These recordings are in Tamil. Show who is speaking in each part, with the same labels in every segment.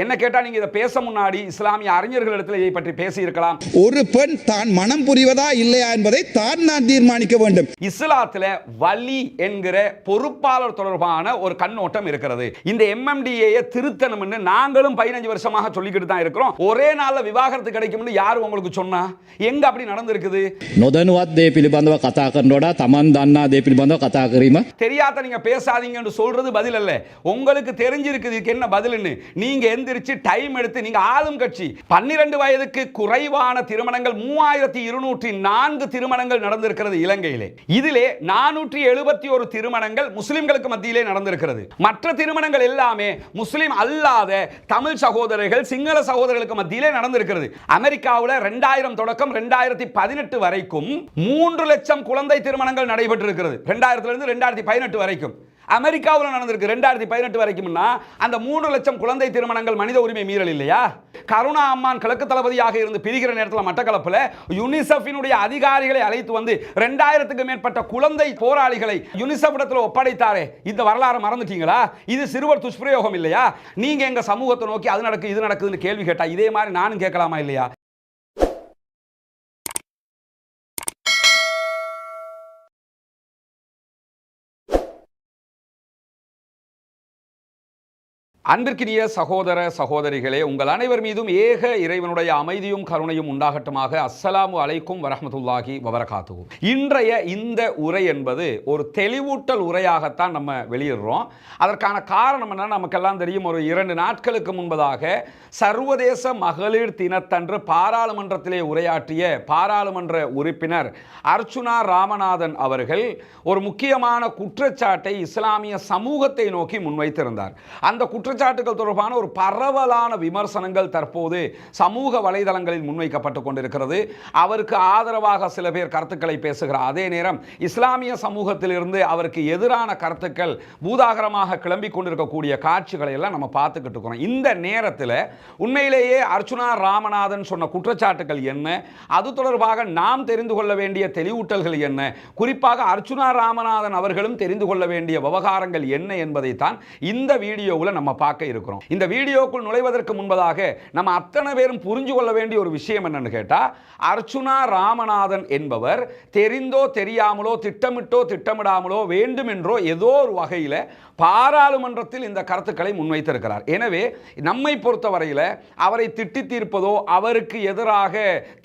Speaker 1: என்ன கேட்டா நீங்க இதை பேச முன்னாடி இஸ்லாமிய அறிஞர்களிடத்தில் இதை பற்றி பேசி இருக்கலாம்.
Speaker 2: ஒரு பெண் தான் மனம் புரிவதா இல்லையா என்பதை தான் தீர்மானிக்க வேண்டும்.
Speaker 1: இஸ்லாத்துல வலி என்கிற பொறுப்பாளர் தொடர்பான ஒரு கண்ணோட்டம் இருக்கிறது. இந்த MMDA திருத்தணும்னு நாங்களும் 15 வருஷமாக சொல்லிக்கிட்டு தான் இருக்கிறோம். ஒரே நாள்ல விவாகரத்து கிடைக்கும்னு யார் உங்களுக்கு சொன்னா? எங்க அப்படி நடந்திருக்குது?
Speaker 3: නොදැනුවත් දේ පිළිබඳව කතා කරනකොට තමන් දන්නා දේ පිළිබඳව කතා කිරීම
Speaker 1: தெரியாத நீங்க பேசாதீங்கன்னு சொல்றது பதில் அல்ல. உங்களுக்கு தெரிஞ்சிருக்குது இதுக்கு என்ன பதில்னு நீங்க எந்திரிச்சு டைம் எடுத்து நீங்க ஆளும் கட்சி 12 வயதுக்கு குறைவான திருமணங்கள் 3204 திருமணங்கள் நடந்திருக்கிறது இலங்கையிலே. இதிலே 471 திருமணங்கள் முஸ்லிம்களுக்கு மத்தியிலே நடந்திருக்கிறது. மற்ற திருமணங்கள் எல்லாமே முஸ்லிம் அல்லாத தமிழ் சகோதரர்கள் சிங்கள சகோதரர்களுக்கு மத்தியிலே நடந்திருக்கிறது. அமெரிக்காவில் 2000 தொடக்கம் 2018 வரைக்கும் 3 லட்சம் குழந்தை திருமணங்கள் நடைபெற்றிருக்கிறது. 2000 இருந்து 2018 வரைக்கும் அமெரிக்காவில் நடந்திருக்கு. 2018 வரைக்கும்னா அந்த 3 லட்சம் குழந்தை திருமணங்கள் மனித உரிமை மீறல் இல்லையா? கருணா அம்மான் கிழக்கு தளபதியாக இருந்து பிரிகிற நேரத்தில் மட்டக்களப்பில் யுனிசெஃபினுடைய அதிகாரிகளை அழைத்து வந்து 2000க்கு மேற்பட்ட குழந்தை போராளிகளை யுனிசெஃப் இடத்துல ஒப்படைத்தாரே, இந்த வரலாறு மறந்துட்டீங்களா? இது சிறுவர் துஷ்பிரயோகம் இல்லையா? நீங்க எங்க சமூகத்தை நோக்கி அது நடக்கு இது நடக்குதுன்னு கேள்வி கேட்டா இதே மாதிரி நானும் கேட்கலாமா இல்லையா? அன்பிற்கினிய சகோதர சகோதரிகளே, உங்கள் அனைவர் மீதும் ஏக இறைவனுடைய அமைதியும் கருணையும் உண்டாகட்டுமாக. அஸ்ஸலாமு அலைக்கும் வரஹ்மத்துல்லாஹி வபரகாத்துஹு. இன்றைய இந்த உரை என்பது ஒரு தெளிவூட்டல் உரையாகத்தான் நம்ம வெளியிடுறோம். அதற்கான காரணம் என்ன? நமக்கெல்லாம் தெரியும். ஒரு 2 நாட்களுக்கு முன்பதாக சர்வதேச மகளிர் தினத்தன்று பாராளுமன்றத்திலே உரையாற்றிய பாராளுமன்ற உறுப்பினர் அர்ச்சுனா ராமநாதன் அவர்கள் ஒரு முக்கியமான குற்றச்சாட்டை இஸ்லாமிய சமூகத்தை நோக்கி முன்வைத்திருந்தார். அந்த குற்றச்சாட்டுகள் தொடர்பான ஒரு பரவலான விமர்சனங்கள் தற்போது சமூக வலைதளங்களில் முன்வைக்கப்பட்டு கொண்டிருக்கிறது. அவருக்கு ஆதரவாக சில பேர் கருத்துக்களை பேசுகிறார். அதே நேரம் இஸ்லாமிய சமூகத்திலிருந்து அவருக்கு எதிரான கருத்துக்கள் பூதாகரமாக கிளம்பிக் கொண்டிருக்கக்கூடிய காட்சிகளை எல்லாம் நம்ம பார்த்துக்கிட்டு இருக்கிறோம். இந்த நேரத்தில் உண்மையிலேயே அர்ச்சுனா ராமநாதன் சொன்ன குற்றச்சாட்டுகள் என்ன, அது தொடர்பாக நாம் தெரிந்து கொள்ள வேண்டிய தெளிவூட்டல்கள் என்ன, குறிப்பாக அர்ச்சுனா ராமநாதன் அவர்களும் தெரிந்து கொள்ள வேண்டிய விவகாரங்கள் என்ன என்பதைத்தான் இந்த வீடியோவில் நம்ம பார்க்க இருக்கிறோம். இந்த வீடியோக்குள் நுழைவதற்கு முன்பதாக நம்ம அத்தனை பேரும் புரிஞ்சு கொள்ள வேண்டிய ஒரு விஷயம் என்னன்னு கேட்டா, அர்ச்சுனா ராமநாதன் என்பவர் தெரிந்தோ தெரியாமலோ திட்டமிட்டோ திட்டமிடாமலோ வேண்டுமென்றோ ஏதோ ஒரு வகையில் பாராளுமன்றத்தில் இந்த கருத்துக்களை முன்வைத்திருக்கிறார். எனவே நம்மை பொறுத்தவரையில் அவரை திட்டி தீர்ப்பதோ அவருக்கு எதிராக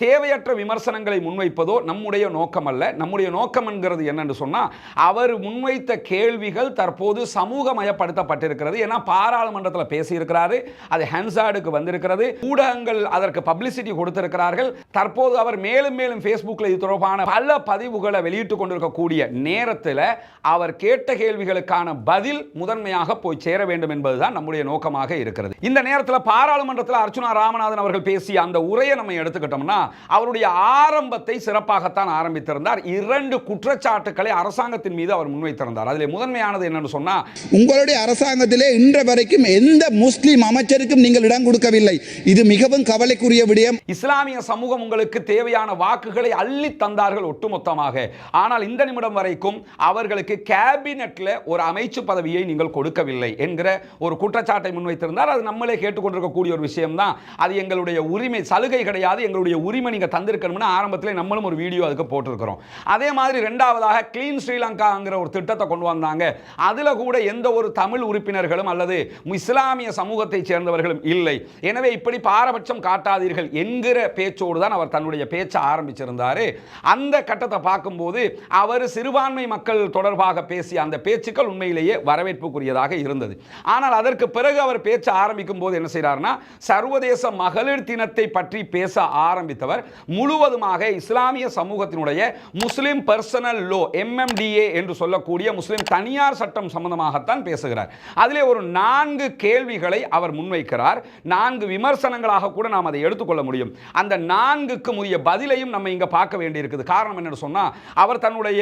Speaker 1: தேவையற்ற விமர்சனங்களை முன்வைப்பதோ நம்முடைய நோக்கம் அல்ல. நம்முடைய நோக்கம் என்கிறது என்னன்னு சொன்னா, அவர் முன்வைத்த கேள்விகள் தற்போது சமூகமயப்படுத்தப்பட்டிருக்கிறது. ஏன்னா பாராளுமன்றத்தில் பேசியிருக்கிறாரு, அது ஹன்சாடுக்கு வந்திருக்கிறது, ஊடகங்கள் அதற்கு பப்ளிசிட்டி கொடுத்திருக்கிறார்கள். தற்போது அவர் மேலும் மேலும் ஃபேஸ்புக்கில் இது தொடர்பான பல பதிவுகளை வெளியிட்டுக் கொண்டிருக்கக்கூடிய நேரத்தில் அவர் கேட்ட கேள்விகளுக்கான பதில் முதன்மையாக போய் சேர வேண்டும் என்பதுதான் நம்முடைய நோக்கமாக இருக்கிறது. இந்த நேரத்தில் பாராளுமன்றத்தில் அர்ச்சுனா ராமநாதன் அவர்கள் பேசிய அந்த உரையை நம்ம எடுத்துக்கிட்டோம்னா, அவருடைய ஆரம்பத்தை சிறப்பாகத்தான் ஆரம்பித்திருந்தார். 2 குற்றச்சாட்டுக்களை அரசாங்கத்தின் மீது அவர் முன்வைத்திருந்தார். அதில் முதன்மையானது என்னன்னு சொன்னா,
Speaker 2: உங்களுடைய அரசாங்கத்திலே இன்று வரைக்கும் எந்த முஸ்லிம் அமைச்சருக்கும் நீங்கள் இடம் கொடுக்கவில்லை. இது மிகவும் கவலைக்குரிய விடயம்.
Speaker 1: இஸ்லாமிய சமூகம் உங்களுக்கு தேவையான வாக்குகளை அள்ளி தந்தார்கள் ஒட்டுமொத்தமாக. ஆனால் இந்த நிமிடம் வரைக்கும் அவர்களுக்கு கேபினெட்ல ஒரு அமைச்சு பதவியை நீங்கள் கொடுக்கவில்லை என்கிற ஒரு குற்றச்சாட்டை முன்வைத்திருந்தார். அது நம்மளே கேட்டுக்கொண்டிருக்கக்கூடிய ஒரு விஷயம் தான். அது எங்களுடைய உரிமை, சலுகை கிடையாது, எங்களுடைய உரிமை நீங்க தந்திருக்கணும்னு ஆரம்பத்தில் நம்மளும் ஒரு வீடியோ அதுக்கு போட்டிருக்கிறோம். அதே மாதிரி இரண்டாவதாக கிளீன் ஸ்ரீலங்காங்கிற ஒரு திட்டத்தை கொண்டு வந்தாங்க. அதுல கூட எந்த ஒரு தமிழ் உறுப்பினர்களும் அல்லது இஸ்லாமிய சமூகத்தை சேர்ந்தவர்களும் இல்லை. எனவே இப்படி பாரபட்சம் காட்டாதீர்கள் என்கிற பேச்சோடு தான் அவர் தன்னுடைய பேச்சை ஆரம்பிச்சிருந்தார். அந்த கட்டத்தை பார்க்கும்போது அவர் சிறுபான்மை மக்கள் தொடர்பாக பேசிய அந்த பேச்சுக்கள் உண்மையிலேயே வரவேற்புக்குரியதாக இருந்தது. ஆனால் அதற்கு பிறகு அவர் பேச்ச ஆரம்பிக்கும் போது என்ன செய்றார்னா, சர்வதேச மகளிர் தினத்தை பற்றி பேச ஆரம்பித்தவர் முழுவதுமாக இஸ்லாமிய சமூகத்தினுடைய முஸ்லிம் பர்சனல் லோ MMDA என்று சொல்லக்கூடிய முஸ்லிம் தனியார் சட்டம் சம்பந்தமாகத்தான் பேசுகிறார். அதிலே ஒரு 4 கேள்விகளை அவர் முன்வைக்கிறார். 4 விமர்சனங்களாக கூட நாம் அதை எடுத்துக்கொள்ள முடியும். அந்த 4க்கு உரிய பதிலையும் நம்ம இங்க பார்க்க வேண்டியிருக்குது. காரணம் என்னன்னு சொன்னா, அவர் தன்னுடைய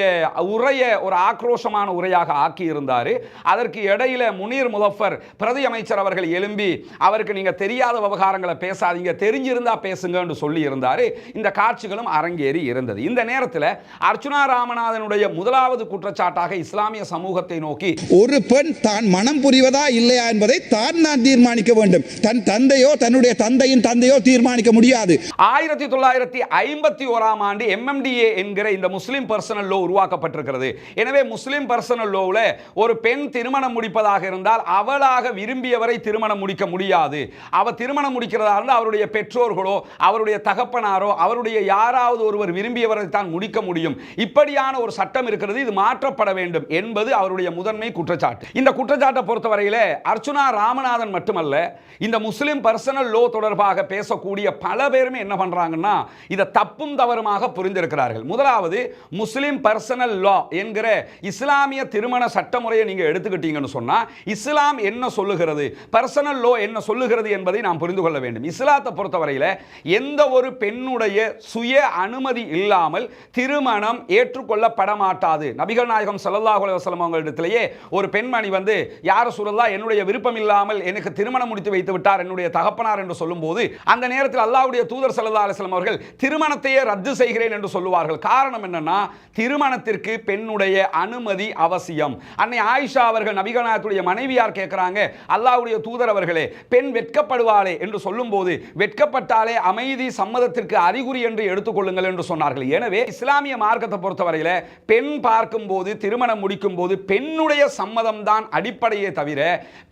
Speaker 1: உரையை ஒரு ஆக்ரோஷமான உரையாக ஆக்கி இருந்தார். அதற்கு இடையில முனீர் முதஃபர் பிரதி அமைச்சர் அவர்கள் எழும்பி அவருக்கு நீங்க தெரியாத விவகாரங்களை பேசாதீங்க, தெரிஞ்சிருந்தா பேசுங்க என்று சொல்லி இருந்தாரு. இந்த காட்சிகளும் அரங்கேறி இருந்தது. இந்த நேரத்தில் அர்ச்சுனா ராமநாதனுடைய முதலாவது குற்றச்சாட்டாக இஸ்லாமிய சமூகத்தை நோக்கி
Speaker 2: ஒரு பெண் தான் மனம் புரிவதா இல்லையா என்பதை தான் தீர்மானிக்க வேண்டும். தன் தந்தையோ தன்னுடைய தந்தையின் தந்தையோ தீர்மானிக்க முடியாது.
Speaker 1: 1951ஆம் ஆண்டு MMDA என்கிற இந்த முஸ்லிம் பர்சனல் லோ உருவாக்கப்பட்டிருக்கிறது. எனவே முஸ்லிம் பர்சனல் லோவில் ஒரு பெண் திருமணம் முடிப்பதாக இருந்தால் அவளாக விரும்பியவரை திருமணம் முடிக்க முடியாது. அவ திருமணம் முடிக்கிறதா இருந்தால் அவருடைய பெற்றோர்களோ அவருடைய தகப்பனாரோ அவருடைய யாராவது ஒருவர் விரும்பியவரை தான் முடிக்க முடியும். இப்படியான ஒரு சட்டம் இருக்கிறது, இது மாற்றப்பட வேண்டும் என்பது அவருடைய முதன்மை குற்றச்சாட்டு. இந்த குற்றச்சாட்டை பொறுத்தவரையில் அர்ச்சுனா ராமநாதன் மட்டுமல்ல, இந்த முஸ்லிம் பர்சனல் லோ தொடர்பாக பேசக்கூடிய பல பேருமே என்ன பண்றாங்கன்னா இதை தப்பும் தவறுமாக புரிந்திருக்கிறார்கள். முதலாவது, முஸ்லிம் பர்சனல் லா என்கிற இஸ்லாமிய திருமண சட்டமுறையை நீங்க எடுத்துக்கிட்டீங்கன்னு சொன்னா இஸ்லாம் என்ன சொல்லுகிறது, பர்சனல் லோ என்ன சொல்லுகிறது என்பதை நாம் புரிந்து கொள்ள வேண்டும். இஸ்லாத்தை பொறுத்தவரையில் எந்த ஒரு பெண்ணுடைய சுய அனுமதி இல்லாமல் திருமணம் ஏற்றுக்கொள்ளப்பட மாட்டாது. நபிகள் நாயகம் ஸல்லல்லாஹு அலைஹி வஸல்லம் அவர்களிடத்திலேயே ஒரு பெண்மணி வந்து யார் ரசூலுல்லாஹ் என்னுடைய விருப்பம் இல்லாமல் எனக்கு திருமணம் முடித்து வைத்து விட்டார் என்னுடைய தகப்பனார் என்று சொல்லும்போது அந்த நேரத்தில் அல்லாஹ்வுடைய தூதர் ஸல்லல்லாஹு அலைஹி வஸல்லம் அவர்கள் திருமணத்தையே ரத்து செய்கிறேன் என்று சொல்லுவார்கள். காரணம் என்னன்னா திருமணத்திற்கு பெண்ணுடைய அனுமதி அவசியம். அன்னை ஆயிஷா அவர்கள் நபிகள் நாயகத்துடைய மனைவியார் கேட்கிறாங்க, அல்லாஹ்வுடைய தூதர் அவர்களே பெண் வெட்கப்படுவாளே என்று சொல்லும்போது வெட்கப்பட்டாலே அமைதி சம்மதத்திற்கு அறிகுறி என்று எடுத்துக்கொள்ளுங்கள் என்று சொன்னார்கள். எனவே இஸ்லாமிய மார்க்கத்தை பொறுத்தவரையில் பெண் பார்க்கும் போது திருமணம் முடிக்கும் போது பெண்ணுடைய சம்மதம் தான் அடிப்படையே தவிர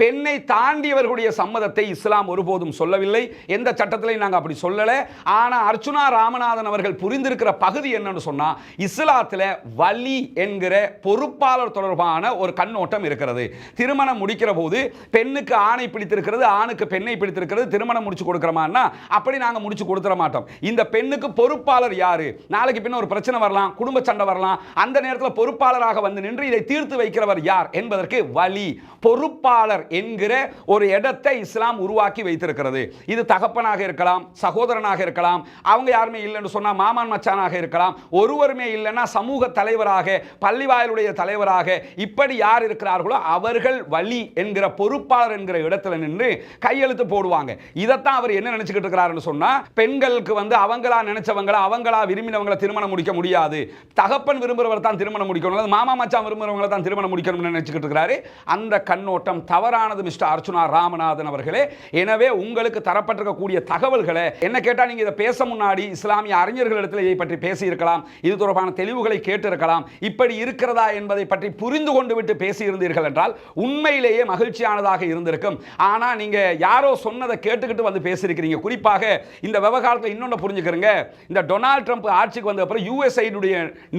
Speaker 1: பெண்ணை தாண்டியவர்களுடைய சம்மதத்தை இஸ்லாம் ஒருபோதும் சொல்லவில்லை. எந்த சட்டத்திலையும் நாங்கள் அப்படி சொல்லல. ஆனா அர்ச்சுனா ராமநாதன் அவர்கள் புரிந்திருக்கிற பகுதி என்னன்னு சொன்னா இஸ்லாத்துல வலி என்கிற பொறுப்பாளர் தொடர்பான ஒரு கண்ணோட்டம் இருக்கிறது. திருமணம் முடிக்கிற போது பெண்ணுக்கு ஆணை பிடித்திருக்கிறது, ஆணுக்கு பெண்ணை பிடித்திருக்கிறது, திருமணம் முடிச்சு கொடுக்கிறோமான்னா அப்படி நாங்க முடிச்சு கொடுத்துட மாட்டோம். இந்த பெண்ணுக்கு பொறுப்பாளர் யாரு, நாளைக்கு பின்ன ஒரு பிரச்சனை வரலாம், குடும்ப சண்டை வரலாம், அந்த நேரத்தில் பொறுப்பாளராக வந்து நின்று இதை தீர்த்து வைக்கிறவர் யார் என்பதற்கு வலி பொறுப்பாளர் என்கிற ஒரு இடத்தை இஸ்லாம் உருவாக்கி வைத்திருக்கிறது. இது தகப்பனாக இருக்கலாம், சகோதரனாக இருக்கலாம், அவங்க யாருமே இல்லைன்னு சொன்னா மாமன் மச்சானாக இருக்கலாம், ஒருவருமே இல்லைன்னா சமூக தலைவராக பள்ளிவாயலுடைய தலைவராக இப்படி யார் இருக்கிறார்களோ அவர்கள் வலி என்கிற பொறுப்பாளர் என்கிற இடத்துல நின்று கையெழுத்து போடுவாங்க. இதைத்தான் அவர் என்ன நினைச்சுக்கிட்டு இருக்கிறாருன்னு சொன்னா பெண்களுக்கு வந்து அவங்களா நினைச்சவங்களா அவங்களா விரும்பினவங்களை திருமணம் முடிக்க முடியாது, தகப்பன் விரும்புறவர் தான் திருமணம் முடிக்கணும், மாமா மச்சான் விரும்புறவங்களை தான் திருமணம் முடிக்கணும்னு நினைச்சுக்கிட்டு இருக்கிறாரு. அந்த கண்ணோட்டம் தவறானது மிஸ்டர் அர்ச்சுனா ராமநாதன் அவர்களே. எனவே உங்களுக்கு தரப்பட்டிருக்கக்கூடிய தகவல்களை என்ன கேட்டா நீங்க இதை பேச முன்னாடி இஸ்லாமிய அறிஞர்களிடத்தில் இதை பற்றி பேசி இருக்கலாம், இது தொடர்பான தெளிவுகளை கேட்டு இருக்கலாம், இப்படி இருக்கிறதா என்பதை பற்றி புரிந்து கொண்டு விட்டு பேசி இருந்தீர்கள் என்றால் உண்மையிலேயே மகிழ்ச்சியானதாக இருந்திருக்கும். ஆனா நீங்க யாரோ சொன்னதை கேட்டுக்கிட்டு வந்து பேசியிருக்கிறீங்க. குறிப்பாக இந்த விவகாரத்தில் இன்னொன்று புரிஞ்சுக்கிறீங்க, இந்த டொனால்ட் ட்ரம்ப் ஆட்சிக்கு வந்த அப்புறம் USAID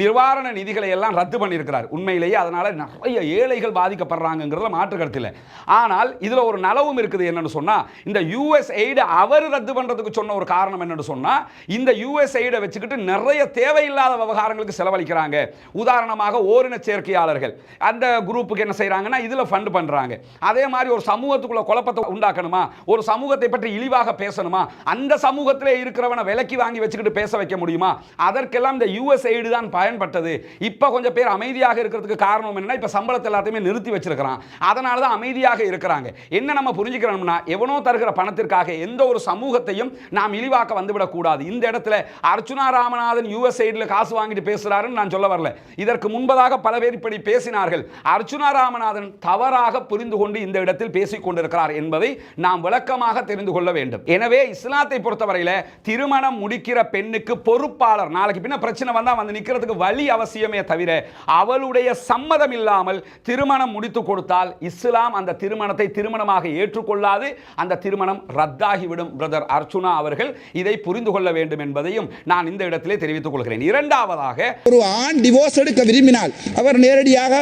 Speaker 1: நிவாரண நிதிகளை எல்லாம் ரத்து பண்ணியிருக்கிறார். உண்மையிலேயே அதனால நிறைய ஏழைகள் பாதிக்கப்படுறாங்கிறதுல மாற்று கருத்து இல்லை. ஆனால் இதுல ஒரு நலவும் இருக்குது. என்னன்னு சொன்னா இந்த USAID அவர் ரத்து பண்றதுக்கு சொன்ன ஒரு காரணம் என்னன்னு சொன்னா இந்த USAID வச்சுக்கிட்டு நிறைய தேவையில்லாத விவகாரங்களுக்கு செலவழிக்கிறாங்க. உதாரணமாக ஓரின சேர்க்கையாளர்கள் அந்த குரூப்புக்கு என்ன செய்யறாங்கன்னா இதுல ஃபண்ட் பண்றாங்க. அதே மாதிரி ஒரு சமூகத்துக்குள்ள குழப்பத்தை உண்டாக்கணுமா, ஒரு சமூகத்தை பற்றி இழிவாக பேசணுமா, அந்த சமூகத்திலே இருக்கிறவனை விலக்கி வாங்கி வச்சுக்கிட்டு பேச வைக்க முடியுமா, அதற்கெல்லாம் இந்த USAID தான் பயன்பட்டது. இப்ப கொஞ்சம் பேர் அமைதியாக இருக்கிறதுக்கு காரணம் என்னன்னா இப்ப சம்பளத்தை எல்லாத்தையுமே நிறுத்தி வச்சிருக்கிறான், அதனால தான் அமைதியாக இருக்கிறாங்க. என்ன நம்ம புரிஞ்சுக்கிறோம்னா எவனோ தருகிற பணத்திற்காக எந்த ஒரு சமூகத்தையும் நாம் இழிவாக்க வந்துவிடக் கூடாது. இந்த இடத்துல அர்ச்சுனா ராமநாதன் USAID காசு வாங்கிட்டு பேசுறாருன்னு நான் சொல்ல வரல. இதற்கு முன்பதாக பல பேர் இப்படி பேசினார்கள். அர்ச்சுனா ராமநாதன் தவறாக புரிந்து கொண்டு இந்த இடத்தில் பேசிக் கொண்டிருக்கிறார் என்பதை நாம் விளக்கமாக தெரிந்து கொள்ள வேண்டும். எனவே இஸ்லாத்தை பொறுத்தவரையில் திருமணம் முடிக்கிற பெண்ணுக்கு பொறுப்பாளர் நாளைக்கு பின்ன பிரச்சனை வந்தா வந்து நிக்கிறதுக்கு வழி அவசியமே தவிர அவளுடைய சம்மதம் இல்லாமல் திருமணம் முடித்து கொடுத்தால் இஸ்லாம் அந்த திருமணத்தை திருமணமாக ஏற்றுக்கொள்ளாது, அந்த திருமணம் ரத்தாகிவிடும். பிரதர் அர்ச்சுனா அவர்கள் இதை புரிந்து கொள்ள வேண்டும் என்பதையும் நான் இந்த இடத்திலே தெரிவித்துக் கொள்கிறேன். இரண்டாவதாக
Speaker 2: ஒரு ஆண் டிவோர்ஸ் எடுக்க விரும்பினால் அவர் நேரடியாக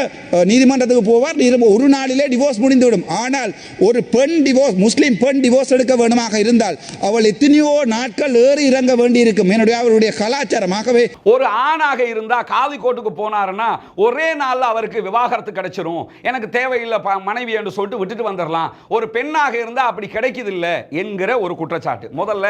Speaker 2: நீதிமன்றத்துக்கு போவார், ஒரு நாளிலே டிவோர்ஸ் முடிந்துவிடும். ஆனால் ஒரு பெண் டிவோர்ஸ், முஸ்லிம் பெண் டிவோர்ஸ் எடுக்க வேண்டுமாக இருந்தால் அவள் எத்தனையோ நாட்கள் ஏறி இறங்க வேண்டியிருக்கும். என்னுடைய அவருடைய கலாச்சாரமாகவே
Speaker 1: ஒரு ஆணாக இருந்தா காதி கோட்டுக்கு போனாருன்னா ஒரே நாள்ல அவருக்கு விவாகரத்து கிடைச்சிரும், எனக்கு தேவையில்லை மனைவி என்று சொல்லிட்டு விட்டுட்டு வந்துடலாம். ஒரு பெண்ணாக இருந்தா அப்படி கிடைக்குது இல்ல என்கிற ஒரு குற்றச்சாட்டு. முதல்ல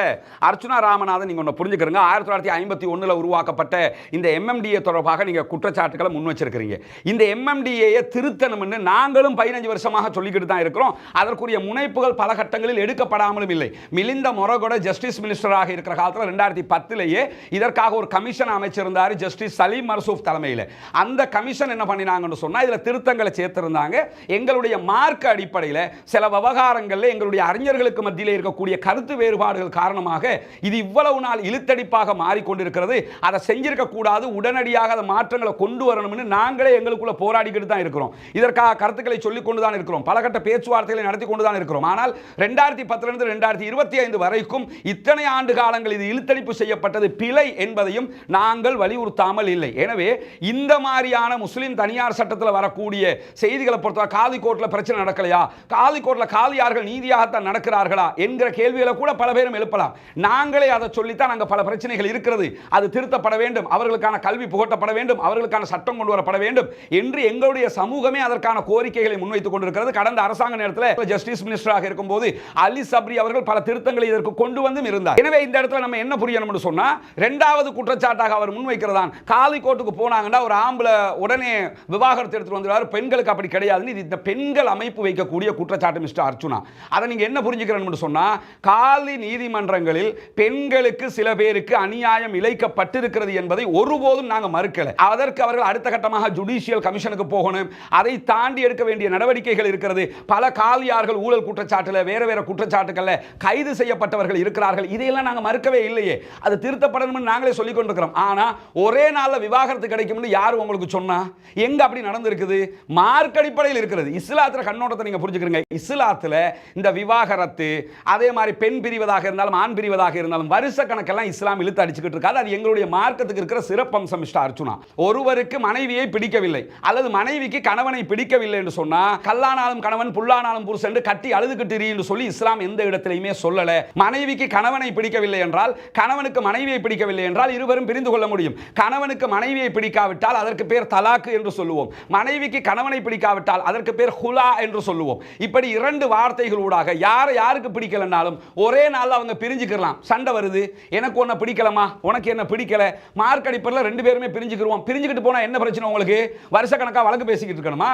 Speaker 1: அர்ச்சுனா ராமநாதன் நீங்க ஒன்று புரிஞ்சுக்கிறீங்க, 1951 உருவாக்கப்பட்ட இந்த MMDA தொடர்பாக நீங்க குற்றச்சாட்டுகளை முன் வச்சிருக்கிறீங்க. இந்த MMDA திருத்தணும் வேணும்னு நாங்களும் 15 வருஷமாக சொல்லிக்கிட்டு தான் இருக்கிறோம். அதற்குரிய முனைப்புகள் பல கட்டங்களில் எடுக்கப்படாமலும் இல்லை. மிலிந்த மொரகொட ஜஸ்டிஸ் மினிஸ்டராக இருக்கிற காலத்தில் 2010லேயே இதற்காக ஒரு கமிஷன் அமைச்சிருந்தார் ஜஸ்டிஸ் சலீம் மர்சூப் தலைமையில். அந்த கமிஷன் என்ன பண்ணினாங்கன்னு சொன்னா இதுல திருத்தங்களை சேர்த்திருந்தாங்க. எங்களுடைய மார்க்க அடிப்படையில் சில விவகாரங்களில் எங்களுடைய அறிஞர்களுக்கு மத்தியில் இருக்கக்கூடிய கருத்து வேறுபாடுகள் காரணமாக இது இவ்வளவு நாள் இழுத்தடிப்பாக மாறிக்கொண்டிருக்கிறது. அதை செஞ்சிருக்க கூடாது, உடனடியாக அதை மாற்றங்களை கொண்டு வரணும்னு நாங்களே எங்களுக்குள்ள போராடிக்கிட்டு தான் இருக்கிறோம். இதற்காக கருத்துக்களை சொல்லிக் கொண்டு தான் இருக்கிறோம். பல கட்ட பேச்சுவார்த்தைகளை நடத்தி கொண்டு தான் இருக்கிறோம். ஆனால் 2010 2025 வரைக்கும் இத்தனை ஆண்டு காலங்கள் இது இழுத்தடிப்பு செய்யப்பட்டது பிழை என்பதையும் நாங்கள் வலியுறுத்தாமல் இல்லை. எனவே இந்த மாதிரியான முஸ்லிம் தனியார் சட்டத்தில் வரக்கூடிய செய்திகளை பொறுத்தவரை காலி கோர்ட்ல பிரச்சனை நடக்கலையா, காலி கோர்ட்ல காலியார்கள் நீதியாகத்தான் நடக்கிறார்களா என்கிற கேள்விகளை கூட பல பேரும் எழுப்பலாம். நாங்களே அதை சொல்லித்தான் அங்கே பல பிரச்சனைகள் இருக்கிறது, அது திருத்தப்பட வேண்டும், அவர்களுக்கான கல்வி புகட்டப்பட வேண்டும், அவர்களுக்கான சட்டம் கொண்டு வரப்பட வேண்டும் என்று எங்களுடைய சமூகமே அதற்கான கோரிக்கைகளை முன்வைத்துக் கொண்டிருக்கிறது. கடந்த அரசாங்க நேரத்தில் ஜஸ்டிஸ் மினிஸ்டராக இருக்கும்போது அலி சப்ரி அவர்கள் பல திருத்தங்களை இதற்கு கொண்டு வந்தும் இருந்தார். எனவே இந்த இடத்துல நம்ம என்ன புரியணும்னு சொன்னா, இரண்டாவது குற்றச்சாட்டாக அவர் முன்வைக்கிறதான் காலி கோர்ட்டுக்கு போனாங்கன்னா ஒரு ஆம்பளை உடனே விவாகரத்து எடுத்துட்டு வந்துடுவார், பெண்களுக்கு அப்படி கிடையாதுன்னு இது இந்த பெண்கள் அமைப்பு வைக்கக்கூடிய குற்றச்சாட்டு மிஸ்டர் அர்ச்சுனா. அதை நீங்க என்ன புரிஞ்சுக்கிறேன்னு சொன்னா, காலி நீதிமன்றங்களில் பெண்களுக்கு சில பேருக்கு அநியாயம் இழைக்கப்பட்டிருக்கிறது என்பதை ஒருபோதும் நாங்கள் மறுக்கல. அதற்கு அவர்கள் அடுத்த கட்டமாக ஜுடிஷியல் கமிஷனுக்கு போகணும், அதை தாண்டி எடுக்க வேண்டிய நடவடிக்கைகள் இருக்கிறது. பல காலியார்கள் ஊழல் குற்றச்சாட்டுல வேற வேற குற்றச்சாட்டுகள்ல கைது செய்யப்பட்டவர்கள் இருக்கிறார்கள். இதையெல்லாம் நாங்கள் மறுக்கவே இல்லையே, அது திருத்தப்படணும்னு நாங்களே சொல்லிக் கொண்டிருக்கிறோம். ஆனா ஒரே நாள்ல விவாகரத்து கிடைக்கும்னு யார் உங்களுக்கு சொன்னா? எங்க அப்படி நடந்திருக்குது? மார்க் அடிப்படையில் இருக்கிறது. இஸ்லாத்துல கண்ணோட்டத்தை நீங்க புரிஞ்சுக்கிறீங்க. இஸ்லாத்துல இந்த விவாகரத்து அதே மாதிரி பெண் பிரிவதாக இருந்தாலும் ஆண் பிரிவதாக இருந்தாலும் வருஷ கணக்கெல்லாம் இஸ்லாம் இழுத்து அடிச்சுக்கிட்டு இருக்காது. அது எங்களுடைய மார்க்கத்துக்கு இருக்கிற சிறப்பம்சம் மிஸ்டர் அர்ச்சுனா. ஒருவருக்கு மனைவியை பிடிக்கவில்லை அல்லது மனைவிக்கு கணவனை பிடிக்கவில்லை என்று சொன்னா கல்லானாலும் கணவன் புல்லானாலும் புருஷன் கட்டி அழுதுகிட்டு என்று சொல்லி இஸ்லாம் எந்த இடத்திலையுமே சொல்லல. மனைவிக்கு கணவனை பிடிக்கவில்லை என்றால், கணவனுக்கு மனைவியை பிடிக்கவில்லை என்றால் இருவரும் பிரிந்து கொள்ள முடியும். கணவனுக்கு மனைவியை பிடிக்காவிட்டால் அதற்கு பேர் தலாக்கு என்று சொல்லுவோம். மனைவிக்கு கணவனை பிடிக்காவிட்டால் அதற்கு பேர் ஹுலா என்று சொல்லுவோம். இப்படி இரண்டு வார்த்தைகளூடாக யாருக்கு பிடிக்கலனாலும் ஒரே நாள் அவங்க பிரிஞ்சுக்கலாம். சண்டை வருது, எனக்கு உன்னை பிடிக்கலமா, உனக்கு என்ன பிடிக்கல, மார்க் அடிப்படையில் ரெண்டு பேருமே பிரிஞ்சுக்கிறோம். பிரிஞ்சுக்கிட்டு போனா என்ன பிரச்சனை உங்களுக்கு? வருஷ கணக்கா வழக்கு பேசிக்கிட்டு இருக்கணுமா?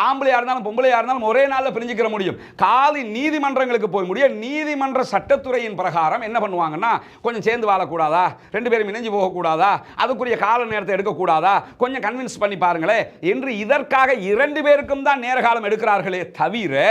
Speaker 1: ஆம்பளையா இருந்தாலும் பொம்பளையா இருந்தாலும் ஒரே நாள்ல பிரிஞ்சுக்கிற முடியும். காலி நீதிமன்றங்களுக்கு போய் முடியும். நீதிமன்ற சட்டத்துறையின் பிரகாரம் என்ன பண்ணுவாங்கன்னா, கொஞ்சம் சேர்ந்து வாழக்கூடாதா, ரெண்டு பேரும் இணைஞ்சு போகக்கூடாதா, அதுக்குரிய கால நேரத்தை எடுக்கக்கூடாதா, கொஞ்சம் கன்வின்ஸ் பண்ணி பாருங்களே என்று இதற்காக இரண்டு பேருக்கும் தான் நேர காலம் எடுக்கிறார்களே தவிர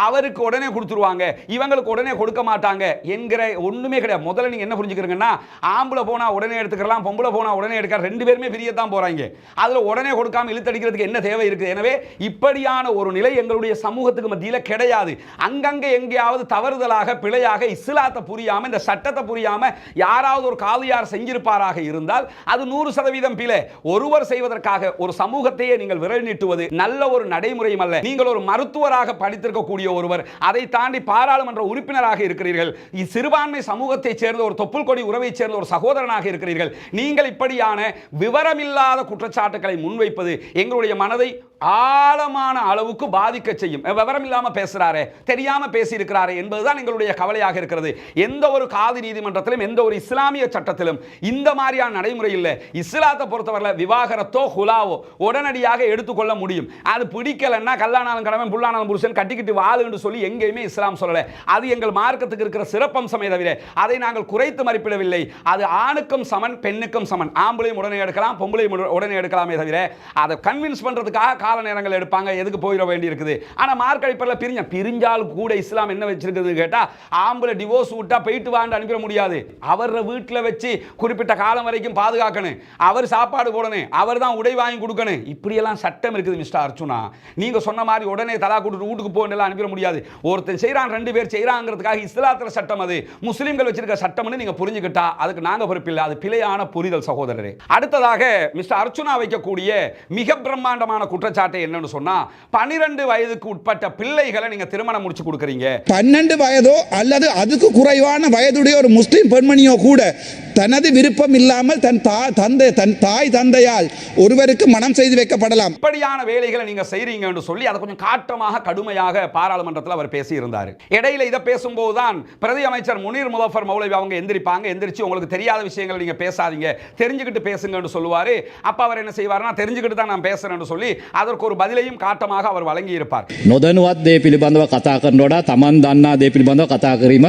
Speaker 1: அவருக்கு உடனே கொடுத்துருவாங்க, இவங்களுக்கு உடனே கொடுக்க மாட்டாங்க என்கிற ஒண்ணுமே கிடையாது. முதல்ல நீங்க என்ன புரிஞ்சுக்கிறீங்கன்னா, ஆம்பளை போனா உடனே எடுத்துக்கலாம், பொம்பளை போனா உடனே எடுக்க, ரெண்டு பேருமே பிரியத்தான் போறாங்க. அதுல உடனே கொடுக்காம இழுத்தடிக்கிறதுக்கு என்ன தேவை இருக்குது? எனவே இப்படியான ஒரு நிலை எங்களுடைய சமூகத்துக்கு மத்தியில் கிடையாது. அங்கங்க எங்கேயாவது தவறுதலாக பிழையாக இஸ்லாத்தை புரியாம இந்த சட்டத்தை புரியாம யாராவது ஒரு காலியார் செஞ்சிருப்பாராக இருந்தால் அது 100% பிழை. ஒருவர் செய்வதற்காக ஒரு சமூகத்தையே நீங்கள் விரல் நீட்டுவது நல்ல ஒரு நடைமுறையும் அல்ல. நீங்கள் ஒரு மருத்துவராக படித்திருக்கக்கூடிய ஒருவர், அதை தாண்டி பாராளுமன்ற உறுப்பினராக இருக்கிறீர்கள், சிறுபான்மை சமூகத்தை சேர்ந்த ஒரு தொப்புள் கொடி உறவை சேர்ந்த ஒரு சகோதரனாக இருக்கிறீர்கள். நீங்கள் இப்படியான விவரமில்லாத குற்றச்சாட்டுகளை முன்வைப்பது எங்களுடைய மனதை ஆழமான அளவுக்கு பாதிக்க செய்யும். விவரம் இல்லாம பேசுறாரே, தெரியாம பேசி இருக்கிறாரே என்பதுதான் எங்களுடைய கவலையாக இருக்கிறது. எந்த ஒரு காதி நீதிமன்றத்திலும் எந்த ஒரு இஸ்லாமிய சட்டத்திலும் இந்த மாதிரியான நடைமுறை இல்லை. இஸ்லாத்தை பொறுத்தவரை விவாகரத்தோ ஹுலாவோ உடனடியாக எடுத்துக்கொள்ள முடியும். அது பிடிக்கலன்னா கல்லானாலும் கணவன் புல்லானாலும் புருஷன் கட்டிக்கிட்டு வாழு என்று சொல்லி எங்கேயுமே இஸ்லாம் சொல்லல. அது எங்கள் மார்க்கத்துக்கு இருக்கிற சிறப்பம்சமே தவிர அதை நாங்கள் குறைத்து மதிப்பிடவில்லை. அது ஆணுக்கும் சமன், பெண்ணுக்கும் சமன். ஆம்பளையும் உடனே எடுக்கலாம், பொம்பளையும் உடனே எடுக்கலாமே தவிர அதை கன்வின்ஸ் பண்றதுக்காக கால நேரங்கள் எடுப்பாங்க, எதுக்கு போயிட வேண்டி இருக்குது. ஆனா மார்க் அடிப்படையில் பிரிஞ்சால் கூட இஸ்லாம் என்ன வச்சிருக்குது கேட்டா, ஆம்பளை டிவோர்ஸ் விட்டா போயிட்டு வான்னு அனுப்பிட முடியாது. அவர் வீட்டில் வச்சு குறிப்பிட்ட காலம் வரைக்கும் பாதுகாக்கணும், அவர் சாப்பாடு போடணும், அவர் தான் உடை வாங்கி கொடுக்கணும். இப்படியெல்லாம் சட்டம் இருக்குது மிஸ்டர் அர்ச்சுனா. நீங்க சொன்ன மாதிரி உடனே தலா கூட்டு வீட்டுக்கு போகணும் அனுப்பிட முடியாது. ஒருத்தர் செய்யறான், ரெண்டு பேர் செய்யறாங்கிறதுக்காக இஸ்லாத்துல சட்டம் அது முஸ்லிம்கள் வச்சிருக்க சட்டம்னு நீங்க புரிஞ்சுக்கிட்டா அதுக்கு நாங்க பொறுப்பில்லை. அது பிழையான புரிதல் சகோதரரே. அடுத்ததாக மிஸ்டர் அர்ச்சுனா வைக்கக்கூடிய மிக பிரம்மாண்டமான குற்றச்சாட்டு என்னன்னு சொன்னா, 12 வயதுக்கு உட்பட்ட பிள்ளைகளை நீங்க திருமணம் முடிச்சு கொடுக்கறீங்க.
Speaker 2: 12 வயதோ அல்லது அதுக்கு குறைவான வயதுடைய ஒரு முஸ்லிம் பெண்மணியோ கூட தனது விருப்பம் இல்லாமல் தன் தாய் தந்தையால் ஒருவருக்கு மனம் செய்து வைக்கப்படலாம்.
Speaker 1: இப்படியான வேலைகளை நீங்க செய்றீங்க என்று சொல்லி அதை கொஞ்சம் காட்டமாக கடுமையாக பாராளுமன்றத்தில் அவர் பேசி இருந்தார். இடையில இதை பேசும்போதுதான் பிரதி அமைச்சர் முனீர் முலஃபர் மௌலவி அவங்க எந்திரிச்சு உங்களுக்கு தெரியாத விஷயங்களை நீங்க பேசாதீங்க, தெரிஞ்சுக்கிட்டு பேசுங்கன்னு சொல்லுவாரு. அப்ப அவர் என்ன செய்வார்னா தெரிஞ்சுக்கிட்டு தான் நான் பேசுறேன்னு சொல்லி அதற்கு ஒரு பதிலையும் காட்டமாக அவர் வழங்கி இருப்பார்.
Speaker 3: නොදැනුවත් දේ පිළිබඳව කතා කරනට වඩා තමන් දන්නා දේ පිළිබඳව කතා කිරීම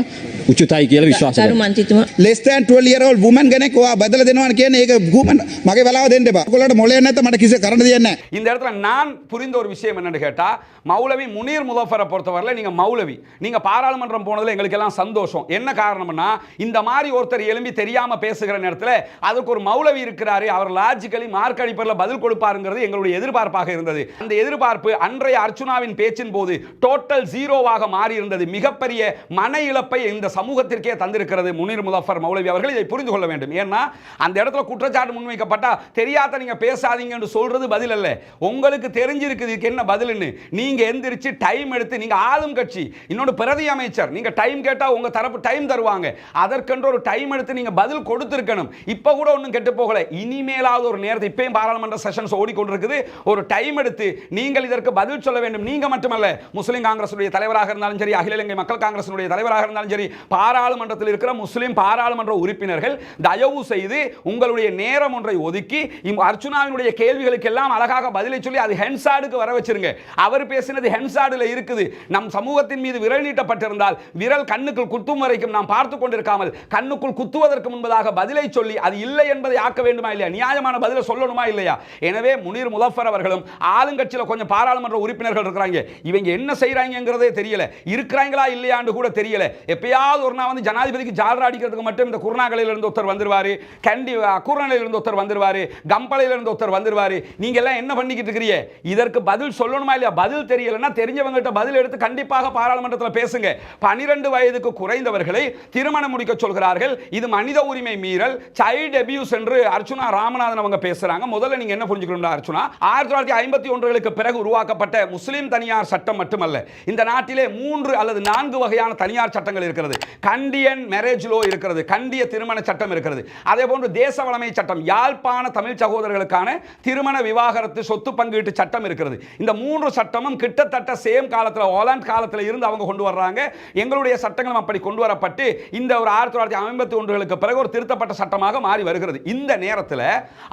Speaker 3: උචිතයි කියලා විශ්වාස කරනවා.
Speaker 2: less than 12-year-old woman කෙනෙක් ඔයා බදලා දෙනවා කියන්නේ ඒක woman මගේ වෙලාව දෙන්න එපා. ඔයගොල්ලන්ට මොලේ නැත්නම් මට කිසි කරන්න දෙයක් නැහැ.
Speaker 1: இந்த இடத்துல நான் புரிந்த ஒரு விஷயம் என்னன்னு கேட்டா, மௌலவி முனீர் முலஃபரை பொறுத்தவரையில நீங்க மௌலவி, நீங்க பாராளுமன்றம் போனதுல எங்களுக்கு எல்லாம் சந்தோஷம். என்ன காரணம்னா இந்த மாதிரி ஒருத்தர் எழும்பி தெரியாம பேசுகிற நேரத்தில் அதுக்கு ஒரு மௌலவி இருக்கிறாரு, அவர் லாஜிக்கலி மார்க் அடிப்படையில் பதில் கொடுப்பாருங்கிறது எங்களுடைய எதிர்பார்ப்பாக இருந்தது. அந்த எதிர்பார்ப்பு அன்றைய அர்ச்சுனாவின் பேச்சின் போது டோட்டல் ஜீரோவாக மாறி இருந்தது. மிகப்பெரிய மன இழப்பை இந்த சமூகத்திற்கே தந்திருக்கிறது முனீர் முலஃபர் மௌலவி அவர்கள். இதை புரிந்து கொள்ள வேண்டும். ஏன்னா அந்த இடத்துல குற்றச்சாட்டு முன்வைக்கப்பட்டா தெரியாத நீங்க பேசாதீங்க என்று சொல்றது பதில் அல்ல. உங்களுக்கு தெரிஞ்சிருக்குது இதுக்கு என்ன பதில்னு நீங்க எந்திரிச்சு டைம் எடுத்து, நீங்க ஆளும் கட்சி, இன்னொரு பிரதி அமைச்சர், நீங்க டைம் கேட்டா உங்க தரப்பு டைம் தருவாங்க, அதற்கென்று ஒரு டைம் எடுத்து நீங்க பதில் கொடுத்திருக்கணும். இப்ப கூட ஒன்றும் கெட்டு போகல. இனிமேலாவது ஒரு நேரத்தை, இப்பயும் பாராளுமன்ற செஷன்ஸ் ஓடிக்கொண்டிருக்குது, ஒரு டைம் எடுத்து நீங்கள் இதற்கு பதில் சொல்ல வேண்டும். நீங்க மட்டுமல்ல, முஸ்லிம் காங்கிரஸ் தலைவராக இருந்தாலும் சரி, அகில இலங்கை மக்கள் காங்கிரஸ் தலைவராக இருந்தாலும் சரி, பாராளுமன்றத்தில் இருக்கிற முஸ்லிம் பாராளுமன்ற உறுப்பினர்கள் தயவு செய்து உங்களுடைய நேரம் ஒன்றை ஒதுக்கி அர்ச்சுனாவினுடைய கேள்விகளுக்கு எல்லாம் அழகாக பதிலை சொல்லி அது ஹென்சாடுக்கு வர வச்சிருங்க. அவர் பேசினது ஹென்சாடுல இருக்குது. நம் சமூகத்தின் மீது விரல் நீட்டப்பட்டிருந்தால் விரல் கண்ணுக்குள் குத்தும் வரைக்கும் நாம் பார்த்து கொண்டிருக்காமல் கண்ணுக்குள் குத்துவதற்கு முன்பதாக பதிலை சொல்லி அது இல்லை என்பதை ஆக்க வேண்டுமா இல்லையா? நியாயமான பதிலை சொல்லணுமா இல்லையா? எனவே முனீர் முலஃபர் அவர்களும் ஆளுங்கட்சியில் கொஞ்சம் பாராளுமன்ற உறுப்பினர்கள் இருக்கிறாங்க, இவங்க என்ன செய்யறாங்கிறதே தெரியல, இருக்கிறாங்களா இல்லையான்னு கூட தெரியல. எப்பயாவது ஒரு நாள் வந்து ஜனாதிபதிக்கு ஜால்ரா அடிக்கிறதுக்கு மட்டும் இந்த குருநாகலையில இருந்து ஒருத்தர் வந்துருவாரு, கண்டி அக்குர்ணலையில இருந்து ஒருத்தர் வந்துருவாரு, கம்பளையில இருந்து ஒருத்தர் வந்துருவாரு. நீங்க எல்லாம் என்ன பண்ணிக்கிட்டு இருக்கிறீங்க? இதற்கு பதில் சொல்லணுமா இல்லையா? பதில் தெரியலன்னா தெரிஞ்சவங்ககிட்ட பதில் எடுத்து கண்டிப்பாக பாராளுமன்றத்தில் பேசுங்க. 12 வயதுக்கு குறைந்தவர்களை திருமணம் முடிக்க சொல்கிறார்கள், இது மனித உரிமை மீறல், சைல்ட் அபியூஸ் என்று அர்ச்சுனா ராமநாதன் அவங்க பேசுறாங்க. முதல்ல நீங்க என்ன புரிஞ்சுக்கணும் அர்ச்சுனா, 1951களுக்கு பிறகு உருவாக்கப்பட்ட முஸ்லிம் தனியார் சட்டம் மட்டுமல்ல, இந்த நாட்டிலே 3 அல்லது 4 வகையான தனியார் சட்டங்கள் இருக்கிறது. கண்டியன் மேரேஜ் லோ இருக்கிறது, கண்டிய திருமண சட்டம் இருக்கிறது. அதே போன்று தேச வளமை சட்டம், யாழ்ப்பாண தமிழ் சகோதரர்களுக்கான திருமண விவாகரத்து சொத்து பங்கீட்டு சட்டம் இருக்கிறது. இந்த 3 சட்டமும் கிட்டத்தட்ட சேம் காலத்தில், ஹாலண்ட் காலத்தில் இருந்து அவங்க கொண்டு வர்றாங்க. எங்களுடைய சட்டங்களும் அப்படி கொண்டு வரப்பட்டு இந்த ஒரு 1951களுக்கு பிறகு ஒரு திருத்தப்பட்ட சட்டமாக மாறி வருகிறது. இந்த நேரத்தில்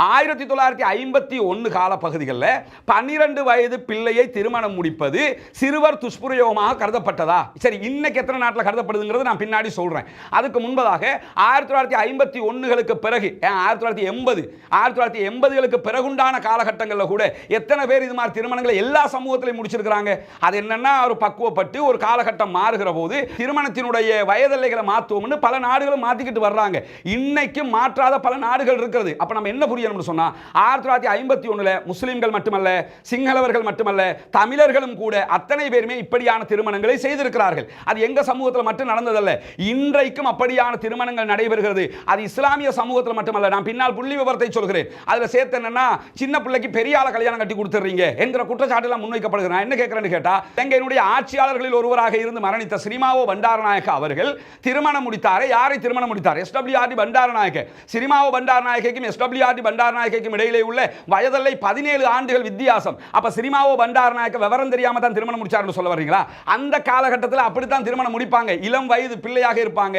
Speaker 1: 1951 கால பகுதிகளில் 12 வயது பிள்ளையை திருமணம் முடிப்பது சிறுவர் துஷ்பிரயோகமாக கருதப்பட்டதா? சரி, இன்னைக்கு எத்தனை நாட்டில் கருதப்படுதுங்கிறது நான் பின்னாடி சொல்றேன். அதுக்கு முன்பதாக 1951களுக்கு பிறகு 1980களுக்கு பிறகுண்டான காலகட்டங்களில் கூட எத்தனை பேர் இது மாதிரி திருமணங்களை எல்லா சமூகத்திலையும் முடிச்சிருக்கிறாங்க. அது என்னன்னா ஒரு பக்குவப்பட்டு ஒரு காலகட்டம் மாறுகிற போது திருமணத்தினுடைய வயதெல்லைகளை மாற்றுவோம்னு பல நாடுகளும் மாத்திக்கிட்டு வர்றாங்க. இன்னைக்கு மாற்றாத பல நாடுகள் இருக்கிறது. அப்ப நம்ம என்ன புரியணும்னு சொன்னா 1951ல முஸ்லிம்கள் மட்டுமல்ல, சிங்களவர்கள் மட்டுமல்ல, தமிழர்களும் கூட அத்தனை பேருமே இப்படியான திருமணங்களை செய்திருக்கிறார்கள். அது எங்க சமூகத்தில் மட்டும் நடந்ததல்ல, இன்றைக்கும் அப்படியான திருமணங்கள் நடைபெறுகிறது. அது இஸ்லாமிய சமூகத்தில் மட்டுமல்ல. நான் பின்னால் புள்ளி விவரத்தை சொல்கிறேன். அதுல சேர்த்து என்னன்னா, சின்ன பிள்ளைக்கு பெரிய ஆள கல்யாணம் கட்டி கொடுத்துறீங்க என்கிற குற்றச்சாட்டு எல்லாம் முன்வைக்கப்படுகிறது. நான் என்ன கேட்கிறேன்னு கேட்டா, இலங்கையினுடைய ஆட்சியாளர்களில் ஒருவராக இருந்து மரணித்த சிரிமாவோ பண்டாரநாயக்க அவர்கள் திருமணம் முடித்தாரே. யாரை திருமணம் முடித்தார்? எஸ்டபிள்யூஆர்டி பண்டாரநாயக்க. சிரிமாவோ பண்டாரநாயக்கும் எஸ்டபிள்யூஆர்டி பண்டாரநாயக்கும் இடையிலே உள்ள வயதெல்லை 17 ஆண்டுகள் வித்தியாசம். அப்ப சிரிமாவோ பண்டாரநாயக்க விவரம் தெரியாம தான் திருமணம் முடிச்சாருன்னு சொல்ல வரீங்களா? அந்த காலகட்டத்தில் அப்படித்தான் திருமணம் முடிப்பாங்க. இளம் வயது பிள்ளையாக இருப்பாங்க,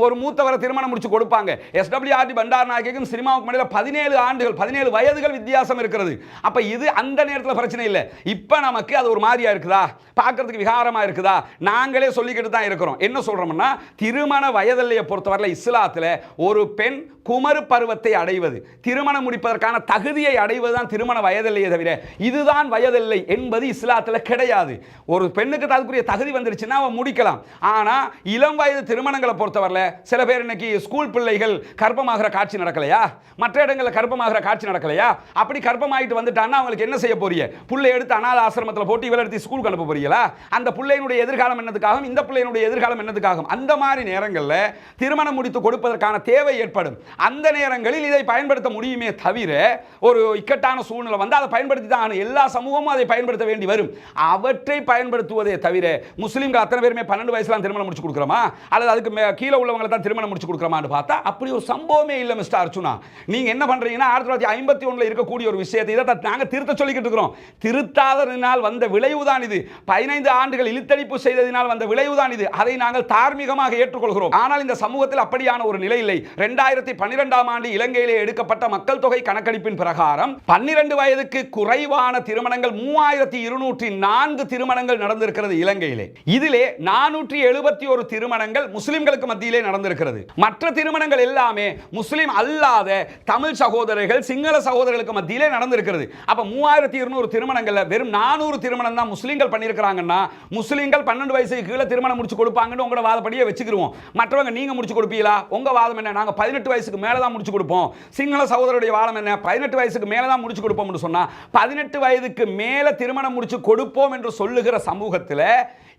Speaker 1: ஒரு மூத்தவரை திருமணம் முடிச்சு கொடுப்பாங்க. எஸ்டபிள்யூஆர்டி பண்டாரநாயக்கும் சிரிமாவுக்கு இடையில 17 ஆண்டுகள் 17 வயதுகள் வித்தியாசம் இருக்கிறது. அப்ப இது அந்த நேரத்தில் பிரச்சனை இல்லை. இப்ப நமக்கு அது ஒரு மாதிரியா இருக்குதா, பார்க்கிறதுக்கு விகாரமா இருக்குதா? நாங்களே சொல்லிக்கிட்டு தான் இருக்கிறோம். என்ன சொல்றோம்னா, திருமண வயதெல்லையை பொறுத்தவரை இஸ்லாத்துல ஒரு பெண் குமரு பருவத்தை அடைவது, திருமணம் முடிப்பதற்கான தகுதியை அடைவதுதான் திருமண வயதெல்லையை தவிர இதுதான் வயதெல்லை என்பது இஸ்லாத்துல கிடையாது. ஒரு பெண்ணுக்கு அதுக்குரிய தகுதி வந்துருச்சுன்னா அவன் முடிக்கலாம். ஆனா இளம் வயது திருமணங்களை பொறுத்தவரை சில பேர் இன்னைக்கு ஸ்கூல் பிள்ளைகள் கர்ப்பமாகிற காட்சி நடக்கலையா, மற்ற இடங்களில் கர்ப்பமாகிற காட்சி நடக்கலையா? அப்படி கர்ப்பமாயிட்டு வந்துட்டான்னா அவங்களுக்கு என்ன செய்ய போறீங்க? புள்ளை எடுத்து அனாத ஆசிரமத்தில் போட்டு இவளை எடுத்து ஸ்கூலுக்கு அனுப்ப போறீங்களா? அந்த பிள்ளையினுடைய எதிர்காலம் என்னதுக்காகும், இந்த பிள்ளையினுடைய எதிர்காலம் என்னதுக்காகும்? அந்த மாதிரி நேரங்களில் திருமணம் முடித்து கொடுப்பதற்கான தேவை ஏற்படும். அந்த நேரங்களில் இதை பயன்படுத்த முடியுமே தவிர ஒரு இக்கட்டான சூழ்நிலை வந்து அதை பயன்படுத்தி தான் எல்லா சமூகமும் அதை பயன்படுத்த வேண்டி வரும். அவற்றை பயன்படுத்துவதே தவிர முஸ்லீம்கள் அத்தனை பேருமே 12 வயசுலாம் திருமணம் முடிச்சு கொடுக்குறோமா அல்லது அதுக்கு கீழே உள்ளவங்களை தான் திருமணம் முடிச்சு கொடுக்குறோமான்னு பார்த்தா அப்படி ஒரு சம்பவமே இல்லை மிஸ்டர் அர்ச்சுனா. நீங்க என்ன பண்றீங்கன்னா 1951 இருக்கக்கூடிய ஒரு விஷயத்தை இதை நாங்க திருத்த சொல்லிக்கிட்டு இருக்கிறோம். திருத்தாததினால் வந்த விளைவுதான் இது. 15 ஆண்டுகள் இழுத்தடிப்பு செய்ததினால் வந்த விளைவுதான் இது. அதை நாங்கள் தார்மீகமாக ஏற்றுக்கொள்கிறோம். ஆனால் இந்த சமூகத்தில் அப்படியான ஒரு நிலை இல்லை. 2012ஆம் ஆண்டு இலங்கையிலே எடுக்கப்பட்ட மக்கள் தொகை கணக்கெடுப்பின் பிரகாரம் 12 வயதுக்கு குறைவான திருமணங்கள் 3204 திருமணங்கள் நடந்திருக்கிறது இலங்கையிலே. இதிலே 471 திருமணங்கள் முஸ்லிம்களுக்கு மத்தியிலே நடந்திருக்கிறது. மற்ற திருமணங்கள் எல்லாமே முஸ்லிம் அல்லாத தமிழ் சகோதரர்கள் சிங்கள சகோதரர்களுக்கு மத்தியிலே நடந்திருக்கிறது. அப்ப 3200 திருமணங்கள்ல வெறும் 400 திருமணம் தான் முஸ்லிம்கள் பண்ணியிருக்கிறாங்கன்னா முஸ்லிம்கள் 12 வயசுக்கு கீழே திருமணம் முடிச்சு கொடுப்பாங்கன்னு உங்களோட வாதப்படியே வச்சுக்கிருவோம். மற்றவங்க நீங்க முடிச்சு கொடுப்பீங்களா? உங்க வாதம் என்ன? நாங்க 18 வயசுக்கு மேல தான் முடிச்சு கொடுப்போம். சிங்கள சகோதரருடைய வாதம் என்ன? 18 வயசுக்கு மேல தான் முடிச்சு கொடுப்போம் சொன்னா 18 வயதுக்கு மேல திருமணம் முடிச்சு கொடுப்போம் என்று சொல்லுகிற சமூகத்தில்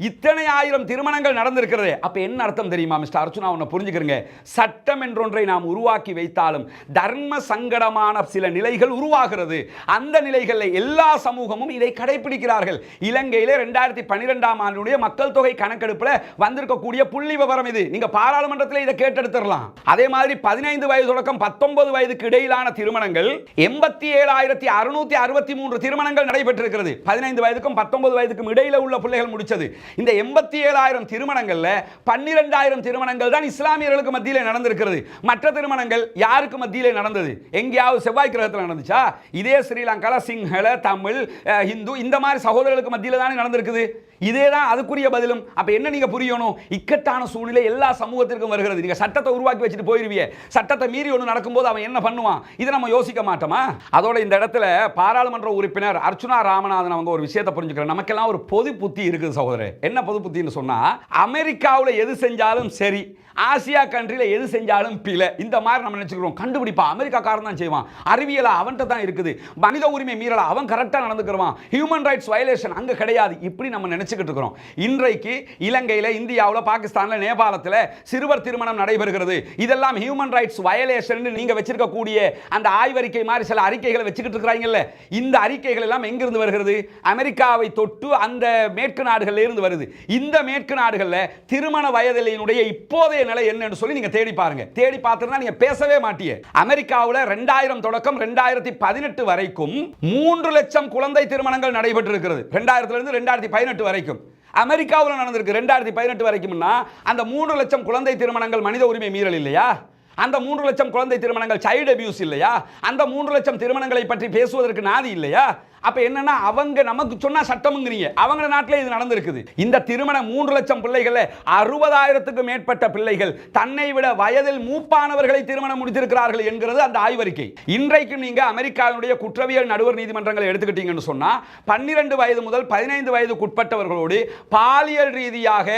Speaker 1: இத்தனை ஆயிரம் திருமணங்கள் நடந்திருக்கிறது. அப்ப என்ன அர்த்தம் தெரியுமா மிஸ்டர் அர்ச்சுனா? ஒன்னு புரிஞ்சுக்கிறீங்க. சட்டம் என்றொன்றை நாம் உருவாக்கி வைத்தாலும் தர்ம சங்கடமான சில நிலைகள் உருவாகிறது. அந்த நிலைகளில் எல்லா சமூகமும் இதை கடைபிடிக்கிறார்கள். இலங்கையிலே 2012ஆம் ஆண்டுடைய மக்கள் தொகை கணக்கெடுப்புல வந்திருக்கக்கூடிய புள்ளி விவரம் இது. நீங்க பாராளுமன்றத்தில் இதை கேட்டெடுத்துடலாம். அதே மாதிரி 15 வயது தொடக்கம் 19 வயதுக்கு இடையிலான திருமணங்கள் 87,663 திருமணங்கள் நடைபெற்றிருக்கிறது. 15 வயதுக்கும் 19 வயதுக்கும் இடையில உள்ள பிள்ளைகள் முடிச்சது. இந்த 87,000 திருமணங்கள்ல 12,000 திருமணங்கள் தான் இஸ்லாமியர்களுக்கு மத்தியிலே நடந்திருக்கிறது. மற்ற திருமணங்கள் யாருக்கு மத்தியிலே நடந்தது? எங்கேயாவது செவ்வாய் கிரகத்தில் நடந்துச்சா? இதே ஸ்ரீலங்கால சிங்கள தமிழ் இந்து இந்த மாதிரி சகோதரர்களுக்கு மத்தியில தானே நடந்திருக்குது. இதே தான் அதுக்குரிய பதிலும். அப்ப என்ன நீங்க புரியணும்? இக்கட்டான சூழ்நிலை எல்லா சமூகத்திற்கும் வருகிறது. நீங்க சட்டத்தை உருவாக்கி வச்சுட்டு போயிருவீங்க. சட்டத்தை மீறி ஒன்று நடக்கும்போது அவன் என்ன பண்ணுவான்? இதை நம்ம யோசிக்க மாட்டோமா? அதோட இந்த இடத்துல பாராளுமன்ற உறுப்பினர் அர்ச்சுனா ராமநாதன் அவங்க ஒரு விஷயத்தை புரிஞ்சுக்கிறோம். நமக்கெல்லாம் ஒரு பொது புத்தி இருக்குது சகோதரர். என்ன பொது புத்தின்னு சொன்னா, அமெரிக்காவில் எது செஞ்சாலும் சரி, ஆசியா கண்ட்ரியில் எது செஞ்சாலும் பிழை, இந்த மாதிரி நம்ம நினைச்சுக்கிறோம். கண்டுபிடிப்பா அமெரிக்காக்காரன் தான் செய்வான், அறிவியலா அவன்கிட்ட தான் இருக்குது, மனித உரிமை மீறலா அவன் கரெக்டாக நடந்துக்கிறவான், ஹியூமன் ரைட்ஸ் வயலேஷன் அங்கே கிடையாது, இப்படி நம்ம நினைச்சுக்கிட்டு இருக்கிறோம். இன்றைக்கு இலங்கையில், இந்தியாவில், பாகிஸ்தானில், நேபாளத்தில் சிறுவர் திருமணம் நடைபெறுகிறது. இதெல்லாம் ஹியூமன் ரைட்ஸ் வயலேஷன் நீங்க வச்சிருக்கக்கூடிய அந்த ஆய்வறிக்கை மாதிரி சில அறிக்கைகளை வச்சுக்கிட்டு இருக்கிறாங்கல்ல, இந்த அறிக்கைகள் எல்லாம் எங்கிருந்து வருகிறது? அமெரிக்காவை தொட்டு அந்த மேற்கு நாடுகளில் இருந்து வருது. இந்த மேற்கு நாடுகளில் திருமண வயதினுடைய இப்போதைய நிலை என்னன்னு சொல்லி நீங்க தேடி பாருங்க. தேடி பார்த்திருந்தா நீங்க பேசவே மாட்டீங்க. அமெரிக்காவில் 2000 தொடக்கம் 2018 வரைக்கும் 3 லட்சம் குழந்தை திருமணங்கள் நடைபெற்றிருக்கிறது. 2000 இருந்து 2018 வரைக்கும் அமெரிக்காவில் நடந்திருக்கு. 2018 வரைக்கும்னா அந்த 3 லட்சம் குழந்தை திருமணங்கள் மனித உரிமை மீறல் இல்லையா? அந்த 3 லட்சம் குழந்தை திருமணங்கள் சைல்ட் அபியூஸ் இல்லையா? அந்த 3 லட்சம் திருமணங்களை பற்றி பேசுவதற்கு நாதி இல்லையா? அப்ப என்னன்னா, அவங்க நமக்கு சொன்னா சட்டம்ங்கிறீங்க, அவங்க நாட்டிலே இது நடந்திருக்குது. இந்த திருமணம் 3 லட்சம் பிள்ளைகள் 60,000க்கு மேற்பட்ட பிள்ளைகள் தன்னை விட வயதில் மூப்பானவர்களை திருமணம் முடித்திருக்கிறார்கள் என்கிறது அந்த ஆய்வறிக்கை. இன்றைக்கும் நீங்க அமெரிக்காவினுடைய குற்றவியல் நடுவர் நீதிமன்றங்களை எடுத்துக்கிட்டீங்கன்னு சொன்னா 12 வயது முதல் 15 வயதுக்குட்பட்டவர்களோடு பாலியல் ரீதியாக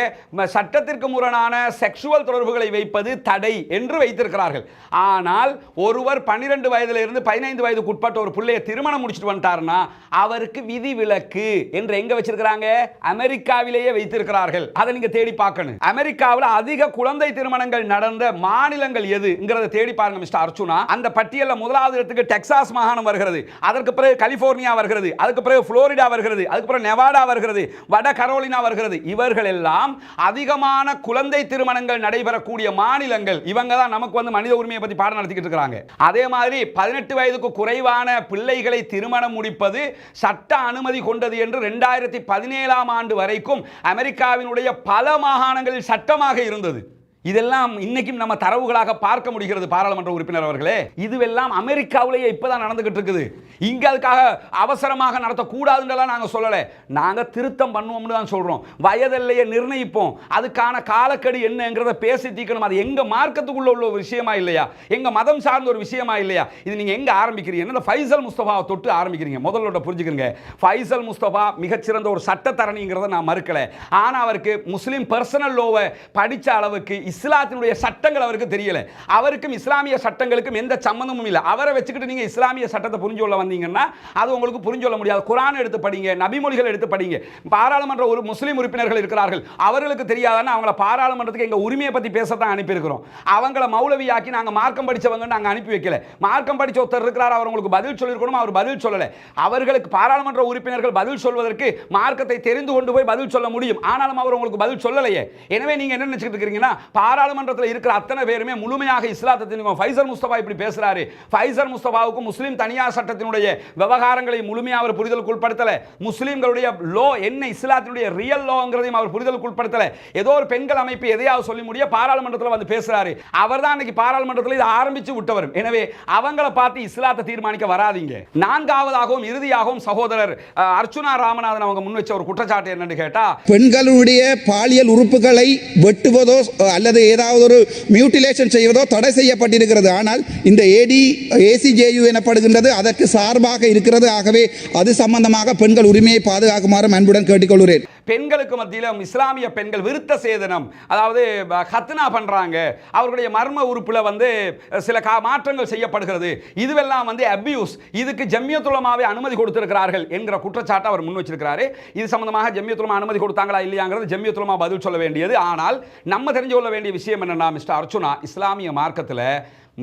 Speaker 1: சட்டத்திற்கு முரணான செக்ஷுவல் தொடர்புகளை வைப்பது தடை என்று வைத்திருக்கிறார்கள். ஆனால் ஒருவர் 12 வயதிலிருந்து 15 வயதுக்குட்பட்ட ஒரு பிள்ளையை திருமணம் முடிச்சுட்டு வந்துட்டாருன்னா அவருக்கு விதி விலக்கு என்று எங்க வச்சிருக்காங்க? அமெரிக்காவிலேயே வைத்திருக்கிறார்கள். அதை நீங்க தேடி பார்க்கணும். அமெரிக்காவில் அதிக குழந்தை திருமணங்கள் நடந்த மாநிலங்கள் எதுங்கிறத தேடி பாருங்க மிஸ்டர் அர்ச்சுனா. அந்த பட்டியலில் முதலாவது இடத்துக்கு டெக்சாஸ் மாகாணம் வருகிறது, அதற்கு பிறகு கலிபோர்னியா வருகிறது, அதுக்கு பிறகு புளோரிடா வருகிறது, அதுக்கு பிறகு நெவாடா வருகிறது, வட கரோலினா வருகிறது. இவர்கள் எல்லாம் அதிகமான குழந்தை திருமணங்கள் நடைபெறக்கூடிய மாநிலங்கள். இவங்க தான் நமக்கு வந்து மனித உரிமையை பத்தி பாடம் நடத்திக்கிட்டு இருக்காங்க. அதே மாதிரி 18 வயதுக்கு குறைவான பிள்ளைகளை திருமணம் முடிப்பது சட்ட அனுமதி கொண்டது என்று 2017ஆம் ஆண்டு வரைக்கும் அமெரிக்காவினுடைய பல மாகாணங்களில் சட்டமாக இருந்தது. இதெல்லாம் இன்னைக்கும் நம்ம தரவுகளாக பார்க்க முடிகிறது. பாராளுமன்ற உறுப்பினர் அவர்களே, இதுவெல்லாம் அமெரிக்காவிலேயே இப்பதான் நடந்துகிட்டு இருக்குது. இங்க அதுக்காக அவசரமாக நடத்தக்கூடாதுன்றலாம் நாங்கள் சொல்லலை. நாங்கள் திருத்தம் பண்ணுவோம்னு தான் சொல்றோம். வயதில்லையே நிர்ணயிப்போம், அதுக்கான காலக்கெடு என்னங்கிறத பேசி தீக்கணும். அது எங்க மார்க்கத்துக்குள்ள உள்ள ஒரு விஷயமா இல்லையா? எங்க மதம் சார்ந்த ஒரு விஷயமா இல்லையா? இது நீங்க எங்க ஆரம்பிக்கிறீங்க? இந்த ஃபைசல் முஸ்தபாவை தொட்டு ஆரம்பிக்கிறீங்க. முதல்ல புரிஞ்சுக்கிறீங்க, ஃபைசல் முஸ்தபா மிகச்சிறந்த ஒரு சட்டத்தரணிங்கிறத நான் மறுக்கல. ஆனா அவருக்கு முஸ்லிம் பர்சனல் லோவை படிச்ச அளவுக்கு இஸ்லாத்தினுடைய சட்டங்கள் அவருக்கு தெரியல. அவருக்கும் இஸ்லாமிய சட்டங்களுக்கும் எந்த சம்பந்தமும் இல்லை. அவரை வச்சுக்கிட்டு நீங்க இஸ்லாமிய சட்டத்தை புரிஞ்சு கொள்ள வந்தீங்கன்னா அது உங்களுக்கு புரிஞ்சு கொள்ள முடியாது. குர்ஆன் எடுத்து படிங்க, நபிமொழிகள் எடுத்து படிங்க. பாராளுமன்ற ஒரு முஸ்லிம் உறுப்பினர்கள் இருக்கிறார்கள், அவர்களுக்கு தெரியாதான்னு அவங்கள பாராளுமன்றத்துக்கு எங்க உரிமையை பத்தி பேசத்தான் அனுப்பியிருக்கிறோம். அவங்கள மௌலவியாக்கி நாங்க மார்க்கம் படிச்சவங்க நாங்க அனுப்பி வைக்கல. மார்க்கம் படிச்ச ஒருத்தர் இருக்கிறார், அவர் உங்களுக்கு பதில் சொல்லியிருக்கணும், அவர் பதில் சொல்லல. அவர்களுக்கு பாராளுமன்ற உறுப்பினர்கள் பதில் சொல்வதற்கு மார்க்கத்தை தெரிந்து கொண்டு போய் பதில் சொல்ல முடியும். ஆனாலும் அவர் உங்களுக்கு பதில் சொல்லலையே. எனவே நீங்க என்ன நினைச்சிட்டு இருக்கீங்கன்னா பாராளுமன்றத்தில் இருக்கிற அத்தனை பேருமே முழுமையாக இஸ்லாத்தை தெரிஞ்சுக்கணும். ஃபைசர் முஸ்தபா இப்படி பேசுறாரு. ஃபைசர் முஸ்தபாவுக்கு முஸ்லிம் தனியார் சட்டத்தினுடைய விவகாரங்களை முழுமையாக அவர் புரிதலுக்கு உட்படுத்தல. முஸ்லிம்களுடைய லோ என்ன, இஸ்லாத்தினுடைய ரியல் லோங்கிறதையும் அவர் புரிதலுக்கு உட்படுத்தல. ஏதோ ஒரு பெண்கள் அமைப்பு எதையாவது சொல்லி முடிய பாராளுமன்றத்தில் வந்து பேசுறாரு. அவர் தான் இன்னைக்கு பாராளுமன்றத்தில் இதை ஆரம்பிச்சு விட்டவர். எனவே அவங்கள பார்த்து இஸ்லாத்தை தீர்மானிக்க வராதீங்க. நான்காவதாகவும் இறுதியாகவும் சகோதரர் அர்ச்சுனா ராமநாதன் அவங்க முன் வச்ச ஒரு குற்றச்சாட்டு என்னன்னு கேட்டா,
Speaker 2: பெண்களுடைய பாலியல் உறுப்புகளை வெட்டுவதோ அல்லது ஏதாவது ஒரு மியூட்டிலேஷன் செய்வதோ தடை செய்யப்பட்டிருக்கிறது. ஆனால் இந்த ACJU எனப்படுகின்றது அதற்கு சார்பாக இருக்கிறது. ஆகவே அது சம்பந்தமாக பெண்கள் உரிமையை பாதுகாக்குமாறு அன்புடன் கேட்டுக்கொள்கிறேன்.
Speaker 1: பெண்களுக்கு மத்தியில் இஸ்லாமிய பெண்கள் விருத்த சேதனம், அதாவது ஹத்னா பண்றாங்க, அவர்களுடைய மர்ம உறுப்புல வந்து சில மாற்றங்கள் செய்யப்படுகிறது, இதுவெல்லாம் வந்து அபியூஸ். இதுக்கு ஜம்மியத்துல் உலமாவே அனுமதி கொடுத்திருக்கிறார்கள் என்கிற குற்றச்சாட்டை அவர் முன் வச்சிருக்கிறாரு. இது சம்பந்தமாக ஜம்மியத்துல் உலமா அனுமதி கொடுத்தாங்களா இல்லையாங்கிறது ஜம்மியத்துல் உலமா பதில் சொல்ல வேண்டியது. ஆனால் நம்ம தெரிஞ்சு கொள்ள வேண்டிய விஷயம் என்னன்னா, மிஸ்டர் அர்ச்சுனா, இஸ்லாமிய மார்க்கத்தில்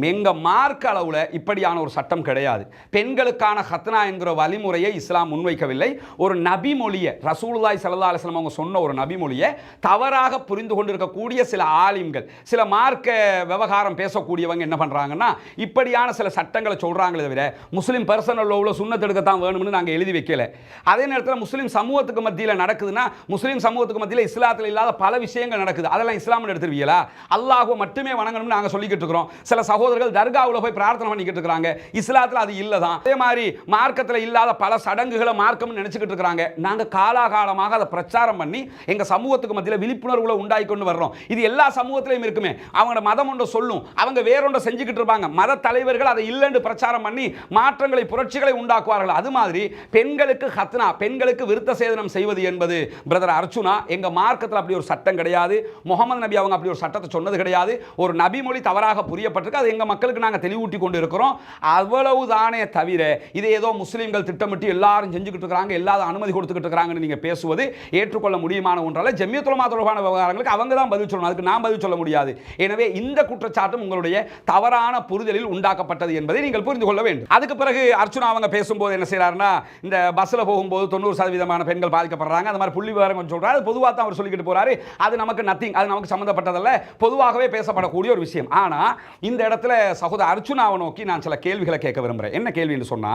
Speaker 1: எங்க மார்க்க அளவுல இப்படியான ஒரு சட்டம் கிடையாது. பெண்களுக்கான ஹத்னா என்கிற வழிமுறையை இஸ்லாம் முன்வைக்கவில்லை. ஒரு நபிமொழியை ரசூலுல்லாஹி ஸல்லல்லாஹு அலைஹி வஸல்லம் அவங்க சொன்ன ஒரு நபிமொழியை தவறாக புரிந்து கொண்டிருக்கக்கூடிய சில ஆலிம்கள், சில மார்க்க விவகாரம் பேசக்கூடியவங்க என்ன பண்றாங்கன்னா இப்படியான சில சட்டங்களை சொல்றாங்களே தவிர முஸ்லிம் பர்சனல் லோவில் சுன்னத் எடுக்கத்தான் வேணும்னு நாங்கள் எழுதி வைக்கல. அதே நேரத்தில் முஸ்லிம் சமூகத்துக்கு மத்தியில் நடக்குதுன்னா, முஸ்லிம் சமூகத்துக்கு மத்தியில் இஸ்லாத்தில் இல்லாத பல விஷயங்கள் நடக்குது, அதெல்லாம் இஸ்லாம்னு எடுத்துருவீங்களா? அல்லாஹ்வை மட்டுமே வணங்கணும்னு நாங்கள் சொல்லிக்கிட்டு இருக்கிறோம். சில சகோதரர்கள் தர்காவுல போய் பிரார்த்தனை பண்ணிக்கிட்டு இருக்காங்க, இஸ்லாத்துல அது இல்லதான். அதே மாதிரி மார்க்கத்துல இல்லாத பல சடங்குகளை மார்க்கம்னு நினைச்சுக்கிட்டு இருக்காங்க. நாங்க காலாகாலமாக அதை பிரச்சாரம் பண்ணி எங்க சமூகத்துக்கு மத்தியில் விழிப்புணர்வுகளை உண்டாக்கி கொண்டு வர்றோம். இது எல்லா சமூகத்திலையும் இருக்குமே. அவங்க மதம் ஒன்று சொல்லும், அவங்க வேறொன்றை செஞ்சுக்கிட்டு இருப்பாங்க. மத தலைவர்கள் அதை இல்லைன்னு பிரச்சாரம் பண்ணி மாற்றங்களை, புரட்சிகளை உண்டாக்குவார்கள். அது மாதிரி பெண்களுக்கு ஹத்னா, பெண்களுக்கு விருத்த சேதனம் செய்வது என்பது பிரதர் அர்ச்சுனா, எங்க மார்க்கத்தில் அப்படி ஒரு சட்டம் கிடையாது. முகமது நபி அவங்க அப்படி ஒரு சட்டத்தை சொன்னது கிடையாது. ஒரு நபி மொழி தவறாக புரியப்பட்டிருக்கு. அது எங்க மக்களுக்கு நாங்கள் தெளிவூட்டி கொண்டு இருக்கிறோம். அவ்வளவுதானே தவிர இதை ஏதோ முஸ்லீம்கள் திட்டமிட்டு எல்லாரும் செஞ்சுக்கிட்டு இருக்கிறாங்க, எல்லாரும் அனுமதி கொடுத்துக்கிட்டு இருக்கிறாங்கன்னு நீங்க பேசுவது ஏற்றுக்கொள்ள முடியுமான ஒன்றால. ஜம்மியத்துல் உலமா தொடர்பான விவகாரங்களுக்கு அவங்க தான் பதில் சொல்லணும், அதுக்கு நான் பதில் சொல்ல முடியாது. எனவே இந்த குற்றச்சாட்டும் உங்களுடைய தவறான புரிதலில் உண்டாக்கப்பட்டது என்பதை நீங்கள் புரிந்து கொள்ள வேண்டும். அதுக்கு பிறகு அர்ச்சுனா அவங்க பேசும்போது என்ன செய்யறாருன்னா, இந்த பஸ்ல போகும்போது 90% பெண்கள் பாதிக்கப்படுறாங்க, அந்த மாதிரி புள்ளி விவரம் சொல்றாரு. பொதுவாக தான் அவர் சொல்லிக்கிட்டு போறாரு. அது நமக்கு நத்திங், அது நமக்கு சம்பந்தப்பட்டதல்ல, பொதுவாகவே பேசப்படக்கூடிய ஒரு விஷயம். ஆனா இந்த இடத்துல சகோதரர் அர்ச்சுனாவை நோக்கி நான் சில கேள்விகளை கேட்க விரும்புகிறேன். என்ன கேள்வின்னு சொன்னா,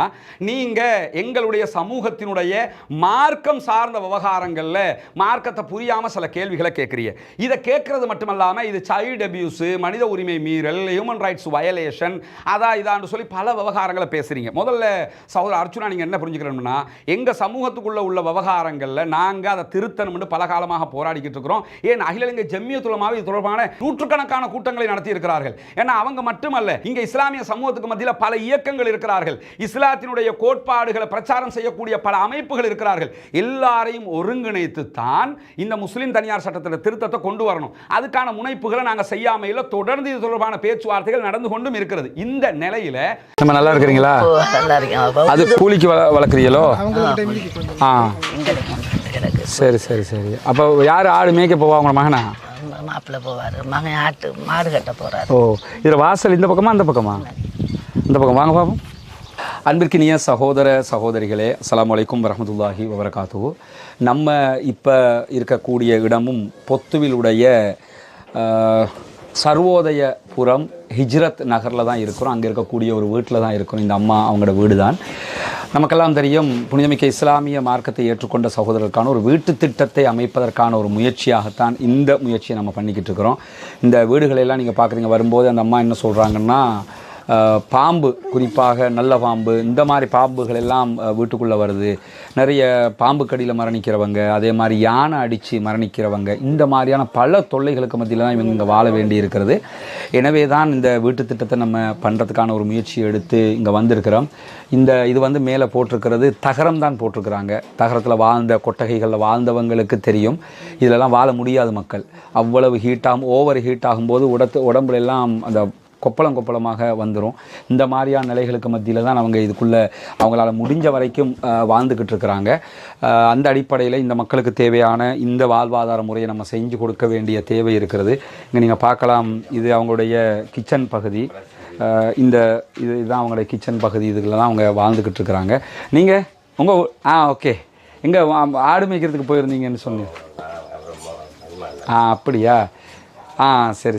Speaker 1: நீங்க எங்களுடைய சமூகத்தினுடைய மார்க்கம் சார்ந்த விவகாரங்கள்ல மார்க்கத்தை புரியாம சில கேள்விகளை கேட்கிறீங்க. இதை கேட்கறது மட்டுமல்லாம இது சைல்டு அபியூஸ், மனித உரிமை மீறல், ஹியூமன் ரைட்ஸ் வயலேஷன், இதான்னு சொல்லி பல விவகாரங்களை பேசுறீங்க. முதல்ல சகோதரர் அர்ச்சுனா, நீங்க என்ன புரிஞ்சுக்கணும்னா, எங்க சமூகத்துக்குள்ள உள்ள விவகாரங்கள்ல நாங்க அதை திருத்தணும்னு பல காலமாக போராடிக்கிட்டு இருக்கிறோம். ஏன் அகில இலங்கை ஜம்மியத்துல் உலமா இது தொடர்பான நூற்றுக்கணக்கான கூட்டங்களை நடத்தி இருக்கிறார்கள். ஏன்னா அவங்க மட்டுமல்ல, இங்க இஸ்லாமிய சமூகத்துக்கு மத்தியில் பல இயக்கங்கள் இருக்கிறார்கள், இஸ்லாத்தினுடைய கோட்பாடுகளை பிரச்சாரம் செய்யக்கூடிய பல அமைப்புகள் இருக்கிறார்கள். எல்லாரையும் ஒருங்கிணைத்து தான் இந்த முஸ்லிம் தனியார் சட்டத்தில் திருத்தத்தை கொண்டு வரணும். அதுக்கான முனைப்புகளை நாங்க செய்யாமையில தொடர்ந்து இது தொடர்பான பேச்சுவார்த்தைகள் நடந்து கொண்டும் இருக்கிறது. இந்த நிலையில நம்ம நல்லா இருக்கிறீங்களா? அது கூலிக்கு வளர்க்குறீங்களோ? சரி சரி சரி. அப்போ யார் ஆடு மேய்க்க போவா? உங்க மகனா?
Speaker 4: மாப்பிள்ளை போவார், மகன் ஆட்டு மாடு கட்ட போறாரு.
Speaker 1: ஓ, இதில் வாசல் இந்த பக்கமா அந்த பக்கமா? இந்த பக்கம் வாங்க பாப்போம். அன்பிற்கினிய சகோதர சகோதரிகளே, அஸ்ஸலாமு அலைக்கும் வரஹ்மத்துல்லாஹி வபரகாத்துஹு. நம்ம இப்போ இருக்கக்கூடிய இடமும் பொத்துவிலுடைய சர்வோதயபுரம் ஹிஜ்ரத் நகரில் தான் இருக்கிறோம். அங்கே இருக்கக்கூடிய ஒரு வீட்டில் தான் இருக்கிறோம். இந்த அம்மா அவங்களோட வீடு தான். நமக்கெல்லாம் தெரியும், புனிதமிக்க இஸ்லாமிய மார்க்கத்தை ஏற்றுக்கொண்ட சகோதரருக்கான ஒரு வீட்டு திட்டத்தை அமைப்பதற்கான ஒரு முயற்சியாகத்தான் இந்த முயற்சியை நம்ம பண்ணிக்கிட்டு இருக்கிறோம். இந்த வீடுகளெல்லாம் நீங்கள் பார்க்குறீங்க. வரும்போது அந்த அம்மா என்ன சொல்கிறாங்கன்னா, பாம்பு, குறிப்பாக நல்ல பாம்பு, இந்த மாதிரி பாம்புகள் எல்லாம் வீட்டுக்குள்ளே வருது. நிறைய பாம்பு கடியில் மரணிக்கிறவங்க, அதே மாதிரி யானை அடித்து மரணிக்கிறவங்க, இந்த மாதிரியான பல தொல்லைகளுக்கு மத்தியில் தான் இவங்க இங்கே வாழ வேண்டி இருக்கிறது. எனவே தான் இந்த வீட்டு திட்டத்தை நம்ம பண்ணுறதுக்கான ஒரு முயற்சி எடுத்து இங்கே வந்திருக்கிறோம். இது வந்து மேலே போட்டிருக்கிறது தகரம் தான் போட்டிருக்கிறாங்க. தகரத்தில் வாழ்ந்த கொட்டகைகளில் வாழ்ந்தவங்களுக்கு தெரியும், இதிலெல்லாம் வாழ முடியாது மக்கள். அவ்வளவு ஓவர் ஹீட் ஆகும்போது உடம்புல எல்லாம் அந்த கொப்பளமாக வந்துடும். இந்த மாதிரியான நிலைகளுக்கு மத்தியில் தான் அவங்க இதுக்குள்ளே அவங்களால முடிஞ்ச வரைக்கும் வாழ்ந்துக்கிட்டு இருக்கிறாங்க. அந்த அடிப்படையில் இந்த மக்களுக்கு தேவையான இந்த வாழ்வாதார முறையை நம்ம செஞ்சு கொடுக்க வேண்டிய தேவை இருக்கிறது. இங்கே நீங்கள் பார்க்கலாம், இது அவங்களுடைய கிச்சன் பகுதி. இதுதான் அவங்களுடைய கிச்சன் பகுதி. இதுக்குள்ள தான் அவங்க வாழ்ந்துக்கிட்டு இருக்கிறாங்க. நீங்கள் உங்கள் ஓகே, எங்கே ஆடு மேய்க்கிறதுக்கு போயிருந்தீங்கன்னு சொன்னீங்க. அப்படியா? சரி.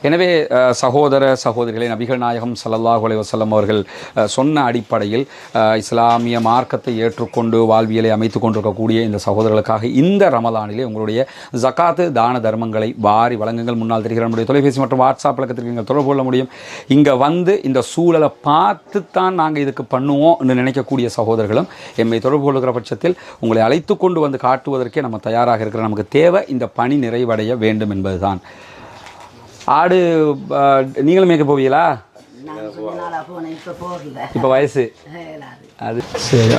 Speaker 1: எனவே சகோதர சகோதரிகளை, நபிகள் நாயகம் ஸல்லல்லாஹு அலைஹி வஸல்லம் அவர்கள் சொன்ன அடிப்படையில் இஸ்லாமிய மார்க்கத்தை ஏற்றுக்கொண்டு வாழ்வியலை அமைத்து கொண்டிருக்கக்கூடிய இந்த சகோதரர்களுக்காக இந்த ரமலானிலே உங்களுடைய ஜகாத்து தான தர்மங்களை வாரி வழங்குங்கள். முன்னால் தெரிகிற நம்முடைய தொலைபேசி மற்றும் வாட்ஸ்அப் பழக்கத்திற்கு நீங்கள் தொடர்பு கொள்ள முடியும். இங்கே வந்து இந்த சூழலை பார்த்து தான் நாங்கள் இதுக்கு பண்ணுவோம் என்று நினைக்கக்கூடிய சகோதரர்களும் எம்மை தொடர்பு கொள்கிற பட்சத்தில் உங்களை அழைத்து கொண்டு வந்து காட்டுவதற்கே நம்ம தயாராக இருக்கிற. நமக்கு தேவை இந்த பணி நிறைவடைய வேண்டும் என்பதுதான். ஆடு நீங்களும் மேய்க்க போவீங்களா? இப்போ வயசு அது சரி.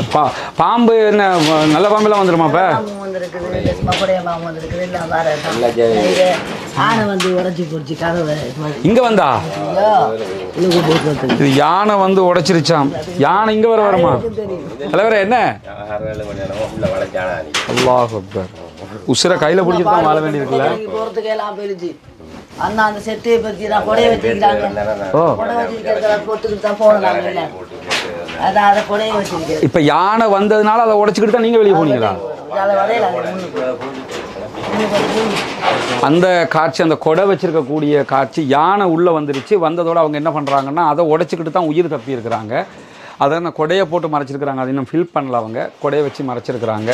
Speaker 1: பாம்பு என்ன நல்ல பாம்பெல்லாம் வந்துடுமா? இப்போ இங்கே வந்தா இது யானை வந்து உடைச்சிருச்சாம். யானை இங்கே வருமா? தலைவர என்ன அல்லாஹ் அக்பர், உசுரை கையில் பிடிச்சிட்டு தான் வாழ வேண்டியிருக்குல்ல.
Speaker 4: அண்ணா அந்த செட்டையை பற்றி நான் கொடைய வச்சுக்கிட்டாங்க. கொடை வச்சுக்கிட்டு போட்டுக்கிட்டு தான் போனேன். அதான் அதை கொடைய வச்சுக்கிட்டு
Speaker 1: இப்போ யானை வந்ததுனால அதை உடைச்சிக்கிட்டு தான் நீங்கள் வெளியே போனீங்களா? அந்த காட்சி, அந்த கொடை வச்சிருக்கக்கூடிய காட்சி, யானை உள்ளே வந்துருச்சு. வந்ததோடு அவங்க என்ன பண்ணுறாங்கன்னா அதை உடைச்சிக்கிட்டு தான் உயிர் தப்பி இருக்கிறாங்க. அதை நான் கொடையை போட்டு மறைச்சிருக்கிறாங்க. அதை இன்னும் ஃபில் பண்ணல, அவங்க கொடையை வச்சு மறைச்சிருக்கிறாங்க.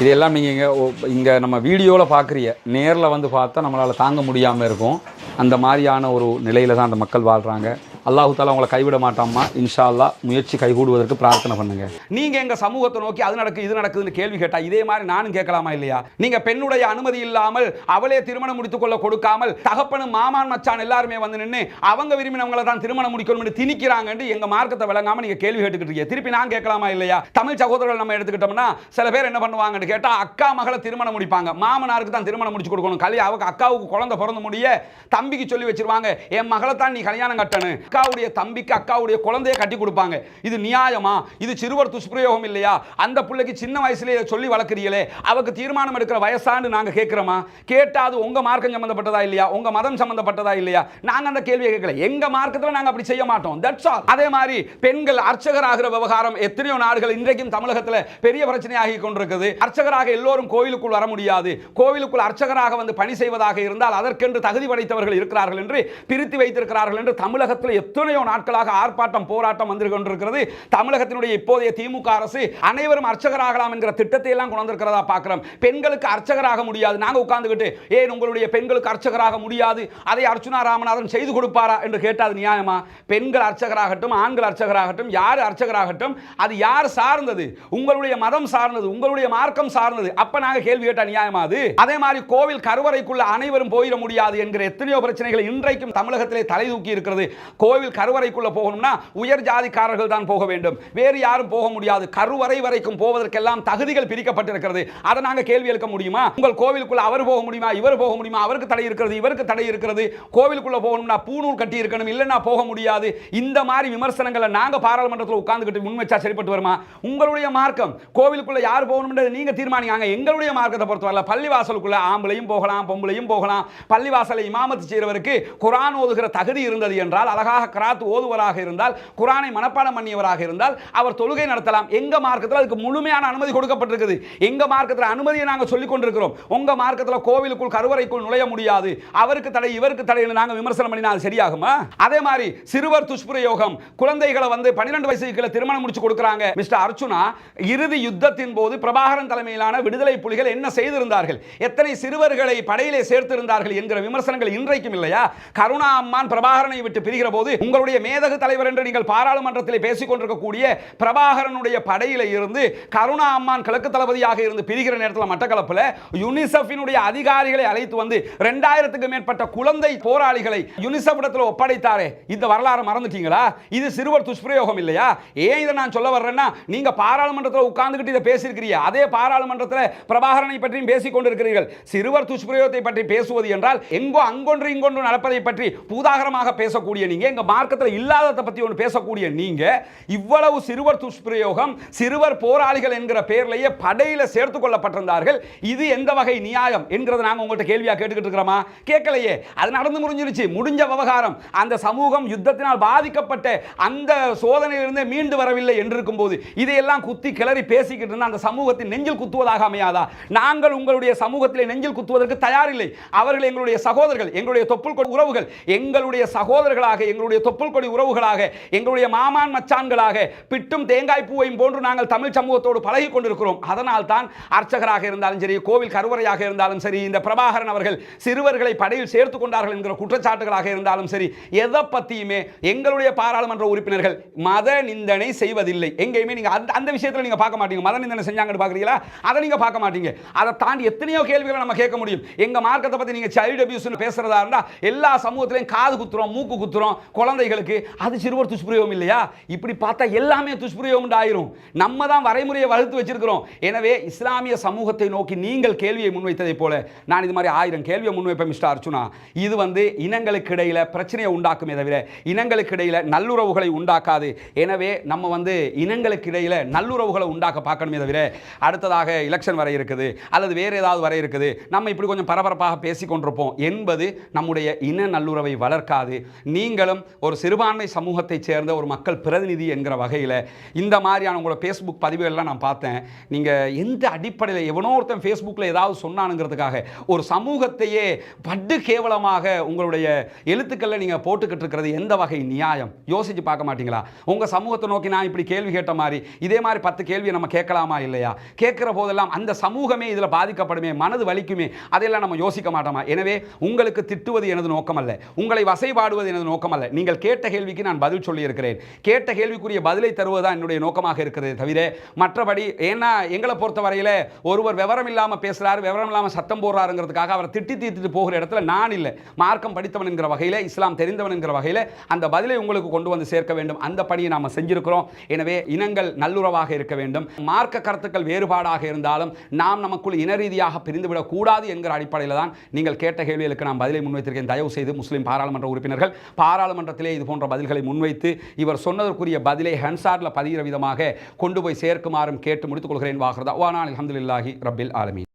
Speaker 1: இதெல்லாம் நீங்கள் இங்கே நம்ம வீடியோவில் பார்க்குறீங்க, நேரில் வந்து பார்த்தா நம்மளால் தாங்க முடியாமல் இருக்கும். அந்த மாதிரியான ஒரு நிலையில் தான் அந்த மக்கள் வாழ்கிறாங்க. அல்லாஹு தாலா உங்களை கைவிட மாட்டாமா. இன்ஷா அல்லாஹ் முயற்சி கைகூடுவதற்கு பிரார்த்தனை பண்ணுங்க. நீங்க எங்க சமூகத்தை நோக்கி அது நடக்குது இது நடக்குதுன்னு கேள்வி கேட்டா இதே மாதிரி நானும் கேட்கலாமா இல்லையா? நீங்க பெண்ணுடைய அனுமதி இல்லாமல் அவளே திருமணம் முடித்துக் கொள்ள கொடுக்காமல் தகப்பனும் மாமான் மச்சான் எல்லாருமே வந்து நின்று அவங்க விரும்பினவங்களை தான் திருமணம் முடிக்கணும்னு திணிக்கிறாங்கன்னு எங்க மார்க்கத்தை விளங்காம நீங்க கேள்வி கேட்டுக்கிட்டு இருக்கீங்க. திருப்பி நான் கேட்கலாமா இல்லையா? தமிழ் சகோதரர்கள் நம்ம எடுத்துக்கிட்டோம்னா சில பேர் என்ன பண்ணுவாங்கன்னு கேட்டா அக்கா மகளை திருமணம் முடிப்பாங்க. மாமனாருக்கு தான் திருமணம் முடிச்சு கொடுக்கணும். அவருக்கு அக்காவுக்கு குழந்தை பிறந்து முடிய தம்பிக்கு சொல்லி வச்சிருவாங்க, என் மகளை தான் நீ கல்யாணம் கட்டணும். அக்காவுடைய தம்பிக்கு அக்காவுடைய குழந்தையை கட்டி கொடுப்பாங்க. இது நியாயமா? இது சிறுவர் துஷ்பிரயோகம் இல்லையா? அந்த பிள்ளைக்கு சின்ன வயசுலேயே சொல்லி வளர்க்குறீங்களே, அவருக்கு தீர்மானம் எடுக்கிற வயசான்னு நாங்கள் கேட்குறோமா? கேட்டால் அது உங்கள் மார்க்கம் சம்மந்தப்பட்டதா இல்லையா? உங்கள் மதம் சம்மந்தப்பட்டதா இல்லையா? நாங்கள் அந்த கேள்வியை கேட்கல. எங்கள் மார்க்கத்தில் நாங்கள் அப்படி செய்ய மாட்டோம். That's all. அதே மாதிரி பெண்கள் அர்ச்சகராகிற விவகாரம் எத்தனையோ நாடுகள் இன்றைக்கும் தமிழகத்தில் பெரிய பிரச்சனையாகி கொண்டிருக்குது. அர்ச்சகராக எல்லோரும் கோவிலுக்குள் வர முடியாது. கோவிலுக்குள் அர்ச்சகராக வந்து பணி செய்வதாக இருந்தால் அதற்கென்று தகுதி படைத்தவர்கள் இருக்கிறார்கள் என்று பிரித்து வைத்திருக்கிறார்கள் என்று தமிழகத்தில் எத்தனையோ நாட்களாக ஆர்ப்பாட்டம் போராட்டம் வந்து கொண்டிருக்கிறது. தமிழகத்தினுடைய இப்போதைய திமுக அரசு அனைவரும் அர்ச்சகராகலாம் என்கிற திட்டத்தை எல்லாம் கொண்டு வந்திருக்கிறதா பார்க்கிறோம். பெண்களுக்கு அர்ச்சகராக முடியாது. நாங்க உட்கார்ந்துகிட்டு ஏன் உங்களுடைய பெண்களுக்கு அர்ச்சகராக முடியாது, அதை அர்ச்சுனா ராமநாதன் செய்து கொடுப்பாரா என்று கேட்டாது நியாயமா? பெண்கள் அர்ச்சகராகட்டும் ஆண்கள் அர்ச்சகராகட்டும் யார் அர்ச்சகராகட்டும் அது யார் சார்ந்தது? உங்களுடைய மதம் சார்ந்தது, உங்களுடைய மார்க்கம் சார்ந்தது. அப்ப நாங்க கேள்வி கேட்டா நியாயமா அது? அதே மாதிரி கோவில் கருவறைக்குள்ள அனைவரும் போயிட முடியாது என்கிற எத்தனையோ பிரச்சனைகள் இன்றைக்கும் தமிழகத்திலே தலை தூக்கி இருக்கிறது. கோவில் கருவறைக்குள்ள போகணும்னா உயர் ஜாதிக்காரர்கள் தான் போக வேண்டும், வேறு யாரும் போக முடியாது. கருவறை வரைக்கும் போவதற்கெல்லாம் தகுதிகள் பிரிக்கப்பட்டிருக்கிறது. அதை நாங்க கேள்வி எழுக்க முடியுமா? உங்கள் கோவிலுக்குள்ள அவர் போக முடியுமா, இவர் போக முடியுமா? அவருக்கு தடை இருக்கிறது, இவருக்கு தடை இருக்கிறது. கோவிலுக்குள்ள போகணும்னா பூணூல் கட்டி இருக்கணும், இல்லைன்னா போக முடியாது. இந்த மாதிரி விமர்சனங்களை நாங்க பாராளுமன்றத்தில் உட்கார்ந்துகிட்டு முன்வச்சா சரிப்பட்டு வருமா? உங்களுடைய மார்க்கம் கோவிலுக்குள்ள யார் போகணும்ன்றது நீங்க தீர்மானிங்க. எங்களுடைய மார்க்கத்தை பொறுத்தவரை பள்ளிவாசலுக்குள்ள ஆம்பளையும் போகலாம் பொம்பளையும் போகலாம். பள்ளிவாசலை இமாமத்து செய்கிறவருக்கு குர்ஆன் ஓதுகிற தகுதி இருந்தது என்றால் அழகாக நன்றாக கிராத் ஓதுவராக இருந்தால், குர்ஆனை மனப்பாடம் பண்ணியவராக இருந்தால் அவர் தொழுகை நடத்தலாம். எங்க மார்க்கத்தில் அதுக்கு முழுமையான அனுமதி கொடுக்கப்பட்டிருக்குது. எங்க மார்க்கத்தில் அனுமதியை நாங்கள் சொல்லிக் கொண்டிருக்கிறோம். உங்க மார்க்கத்தில் கோவிலுக்குள் கருவறைக்குள் நுழைய முடியாது, அவருக்கு தடை இவருக்கு தடை நாங்கள் விமர்சனம் பண்ணினா அது சரியாகுமா? அதே மாதிரி சிறுவர் துஷ்பிரயோகம், குழந்தைகளை 12 வயசுக்கு திருமணம் முடிச்சு கொடுக்கறாங்க. மிஸ்டர் அர்ச்சுனா, இறுதி யுத்தத்தின் போது பிரபாகரன் தலைமையிலான விடுதலை புலிகள் என்ன செய்திருந்தார்கள், எத்தனை சிறுவர்களை படையிலே சேர்த்திருந்தார்கள் என்கிற விமர்சனங்கள் இன்றைக்கும் இல்லையா? கருணா அம்மான் பிரபாகரனை விட்டு பிரிகிற போது உங்களுடைய மேதகு தலைவர் என்று நீங்கள் பாராளுமன்றத்தில் பேசிக் கொண்டிருக்கக்கூடிய பிரபாகரனுடைய படையில இருந்து கருணா அம்மான் கிழக்கு தளபதியாக இருந்து பிரிகிற நேரத்தில் மட்டக்களப்பில் யுனிசெஃபினுடைய அதிகாரிகளை அழைத்து வந்து 2000க்கு மேற்பட்ட குழந்தை போராளிகளை யுனிசெஃப் இடத்தில் ஒப்படைத்தாரே, இந்த வரலாறு மறந்துட்டீங்களா? இது சிறுவர் துஷ்பிரயோகம் இல்லையா? ஏன் இதை நான் சொல்ல வர்றேன்னா, நீங்க பாராளுமன்றத்தில் உட்கார்ந்துகிட்டு இதை பேசியிருக்கிறீங்க, அதே பாராளுமன்றத்தில் பிரபாகரனை பற்றியும் பேசிக் கொண்டிருக்கிறீர்கள். சிறுவர் துஷ்பிரயோகத்தை பற்றி பேசுவது என்றால் எங்கோ அங்கொன்று இங்கொன்று நடப்பதை பற்றி பூதாகரமாக பேசக்கூடிய நீங்க, எங்க மார்க்கத்தில் இல்லாததை பற்றி ஒன்று பேசக்கூடிய நீங்க, இவ்வளவு சிறுவர் துஷ்பிரயோகம், சிறுவர் போராளிகள் என்கிற பெயரிலேயே படையில சேர்த்துக் கொள்ளப்பட்டிருந்தார்கள். இது எந்த வகை நியாயம் என்கிறத நாங்க உங்கள்கிட்ட கேள்வியா கேட்டுக்கிட்டு இருக்கிறோமா? கேட்கலையே. அது நடந்து முடிஞ்சிருச்சு, முடிஞ்ச விவகாரம். அந்த சமூகம் யுத்தத்தினால் பாதிக்கப்பட்ட அந்த சோதனையிலிருந்து மீண்டு வரவில்லை என்றிருக்கும் போது இதையெல்லாம் குத்தி கிளறி பேசிக்கிட்டு இருந்தா அந்த சமூகத்தின் நெஞ்சில் குத்துவதாக அமையாதா? நாங்கள் உங்களுடைய சமூகத்திலே நெஞ்சில் குத்துவதற்கு தயாரில்லை. அவர்கள் எங்களுடைய சகோதரர்கள், எங்களுடைய தொப்புள் கொடி உறவுகள், எங்களுடைய சகோதரர்களாக, எங்களுடைய தொப்புள் கொடி உறவுகளாக, எங்களுடைய மாமான் மச்சான்களாக, பிட்டும் தேங்காய் பூவையும் போன்று நாங்கள் தமிழ் சமூகத்தோடு பழகி கொண்டிருக்கிறோம். அதனால் தான் அர்ச்சகராக இருந்தாலும் சரி, கோவில் கருவறையாக இருந்தாலும் சரி, இந்த பிரபாகரன் அவர்கள் சிறுவர்களை படையில் சேர்த்துக் கொண்டார்கள் என்கிற குற்றச்சாட்டுகளாக இருந்தாலும் சரி, எதை பற்றியுமே எங்களுடைய பாராளுமன்ற உறுப்பினர்கள் மத நிந்தனை செய்வதில்லை. எங்கேயுமே நீங்க அந்த விஷயத்தில் நீங்க பார்க்க மாட்டீங்க. மத நிந்தனை செஞ்சாங்கன்னு பார்க்குறீங்களா? அதை நீங்க பார்க்க மாட்டீங்க. அதை தாண்டி எத்தனையோ கேள்விகளை நம்ம கேட்க முடியும். எங்க மார்க்கத்தை பத்தி நீங்க சைல்டு அபியூஸ் பேசுறதா இருந்தா எல்லா சமூகத்திலையும் காது குத்துறோம், மூக்கு குத்துறோம் குழந்தைகளுக்கு, அது சிறுவர் துஷ்பிரயோகம் இல்லையா? இப்படி பார்த்தா எல்லாமே துஷ்பிரயோகம் ஆயிரும். நம்ம தான் வரைமுறையை வகுத்து வச்சிருக்கிறோம். எனவே இஸ்லாமிய சமூகத்தை நோக்கி நீங்கள் கேள்வியை முன்வைத்ததை போல நான் இது மாதிரி 1000 கேள்வியை முன்வைப்பேன் மிஸ்டர் அர்ச்சுனா. இது இனங்களுக்கு இடையில பிரச்சனையை உண்டாக்குமே தவிர இனங்களுக்கு இடையில நல்லுறவுகளை உண்டாக்காது. எனவே நம்ம இனங்களுக்கு இடையில நல்லுறவுகளை உண்டாக்க பார்க்கணுமே தவிர அடுத்ததாக எலெக்ஷன் வரை இருக்குது அல்லது வேறு ஏதாவது வரை இருக்குது, நம்ம இப்படி கொஞ்சம் பரபரப்பாக பேசிக் கொண்டிருப்போம் என்பது நம்முடைய இன நல்லுறவை வளர்க்காது. நீங்களும் ஒரு சிறுபான்மை சமூகத்தைச் சேர்ந்த ஒரு மக்கள் பிரதிநிதி என்கிற வகையில் இந்த மாதிரியான உங்களோட ஃபேஸ்புக் பதிவுகள்லாம் நான் பார்த்தேன். நீங்கள் எந்த அடிப்படையில் எவனோ ஒருத்தன் ஃபேஸ்புக்கில் ஏதாவது சொன்னானுங்கிறதுக்காக ஒரு சமூகத்தையே படு கேவலமாக உங்களுடைய எழுத்துக்களில் நீங்கள் போட்டுக்கிட்டு இருக்கிறது எந்த வகை நியாயம்? யோசிச்சு பார்க்க மாட்டீங்களா? உங்கள் சமூகத்தை நோக்கி நான் இப்படி கேள்வி கேட்ட மாதிரி இதே மாதிரி 10 கேள்வியை நம்ம கேட்கலாமா இல்லையா? கேட்கிற போதெல்லாம் அந்த சமூகமே இதில் பாதிக்கப்படுமே, மனது வலிக்குமே, அதையெல்லாம் நம்ம யோசிக்க மாட்டோமா? எனவே உங்களுக்கு திட்டுவது எனது நோக்கம் அல்ல, உங்களை வசைபாடுவது எனது நோக்கம் அல்ல. நீங்கள் கேட்ட கேள்விக்கு நான் பதில் சொல்லி இருக்கிறேன். கேட்ட கேள்விக்குரிய பதிலை தருவதுதான் என்னுடைய நோக்கமாக இருக்கிறது தவிர மற்றபடி, ஏன்னா எங்களை பொறுத்தவரையில் ஒருவர் விவரம் இல்லாமல் பேசுறாரு, விவரம் இல்லாமல் சத்தம் போடுறாருங்கிறதுக்காக அவரை திட்டி தீர்த்துட்டு போகிற இடத்துல நான் இல்லை. மார்க்கம் படித்தவன் என்கிற வகையில், இஸ்லாம் தெரிந்தவன் என்கிற வகையில் அந்த பதிலை உங்களுக்கு கொண்டு வந்து சேர்க்க வேண்டும். அந்த பணியை நாம் செஞ்சிருக்கிறோம். எனவே இனங்கள் நல்லுறவாக இருக்க வேண்டும். மார்க்க கருத்துக்கள் வேறுபாடாக இருந்தாலும் நாம் நமக்குள் இன ரீதியாக பிரிந்துவிடக் கூடாது என்கிற அடிப்படையில் தான் நீங்கள் கேட்ட கேள்விகளுக்கு நான் பதிலை முன்வைத்திருக்கேன். தயவு செய்து முஸ்லிம் பாராளுமன்ற உறுப்பினர்கள் பாராளுமன்றத்திலே இது போன்ற பதில்களை முன்வைத்து இவர் சொன்னதற்குரிய பதிலை ஹன்சார்ல பதிகிற விதமாக கொண்டு போய் சேர்க்குமாறும் கேட்டு முடித்துக் கொள்கிறேன். வாஹ்ரதா வானா அல்ஹம்துலில்லாஹி ரப்பில் ஆலமீன்.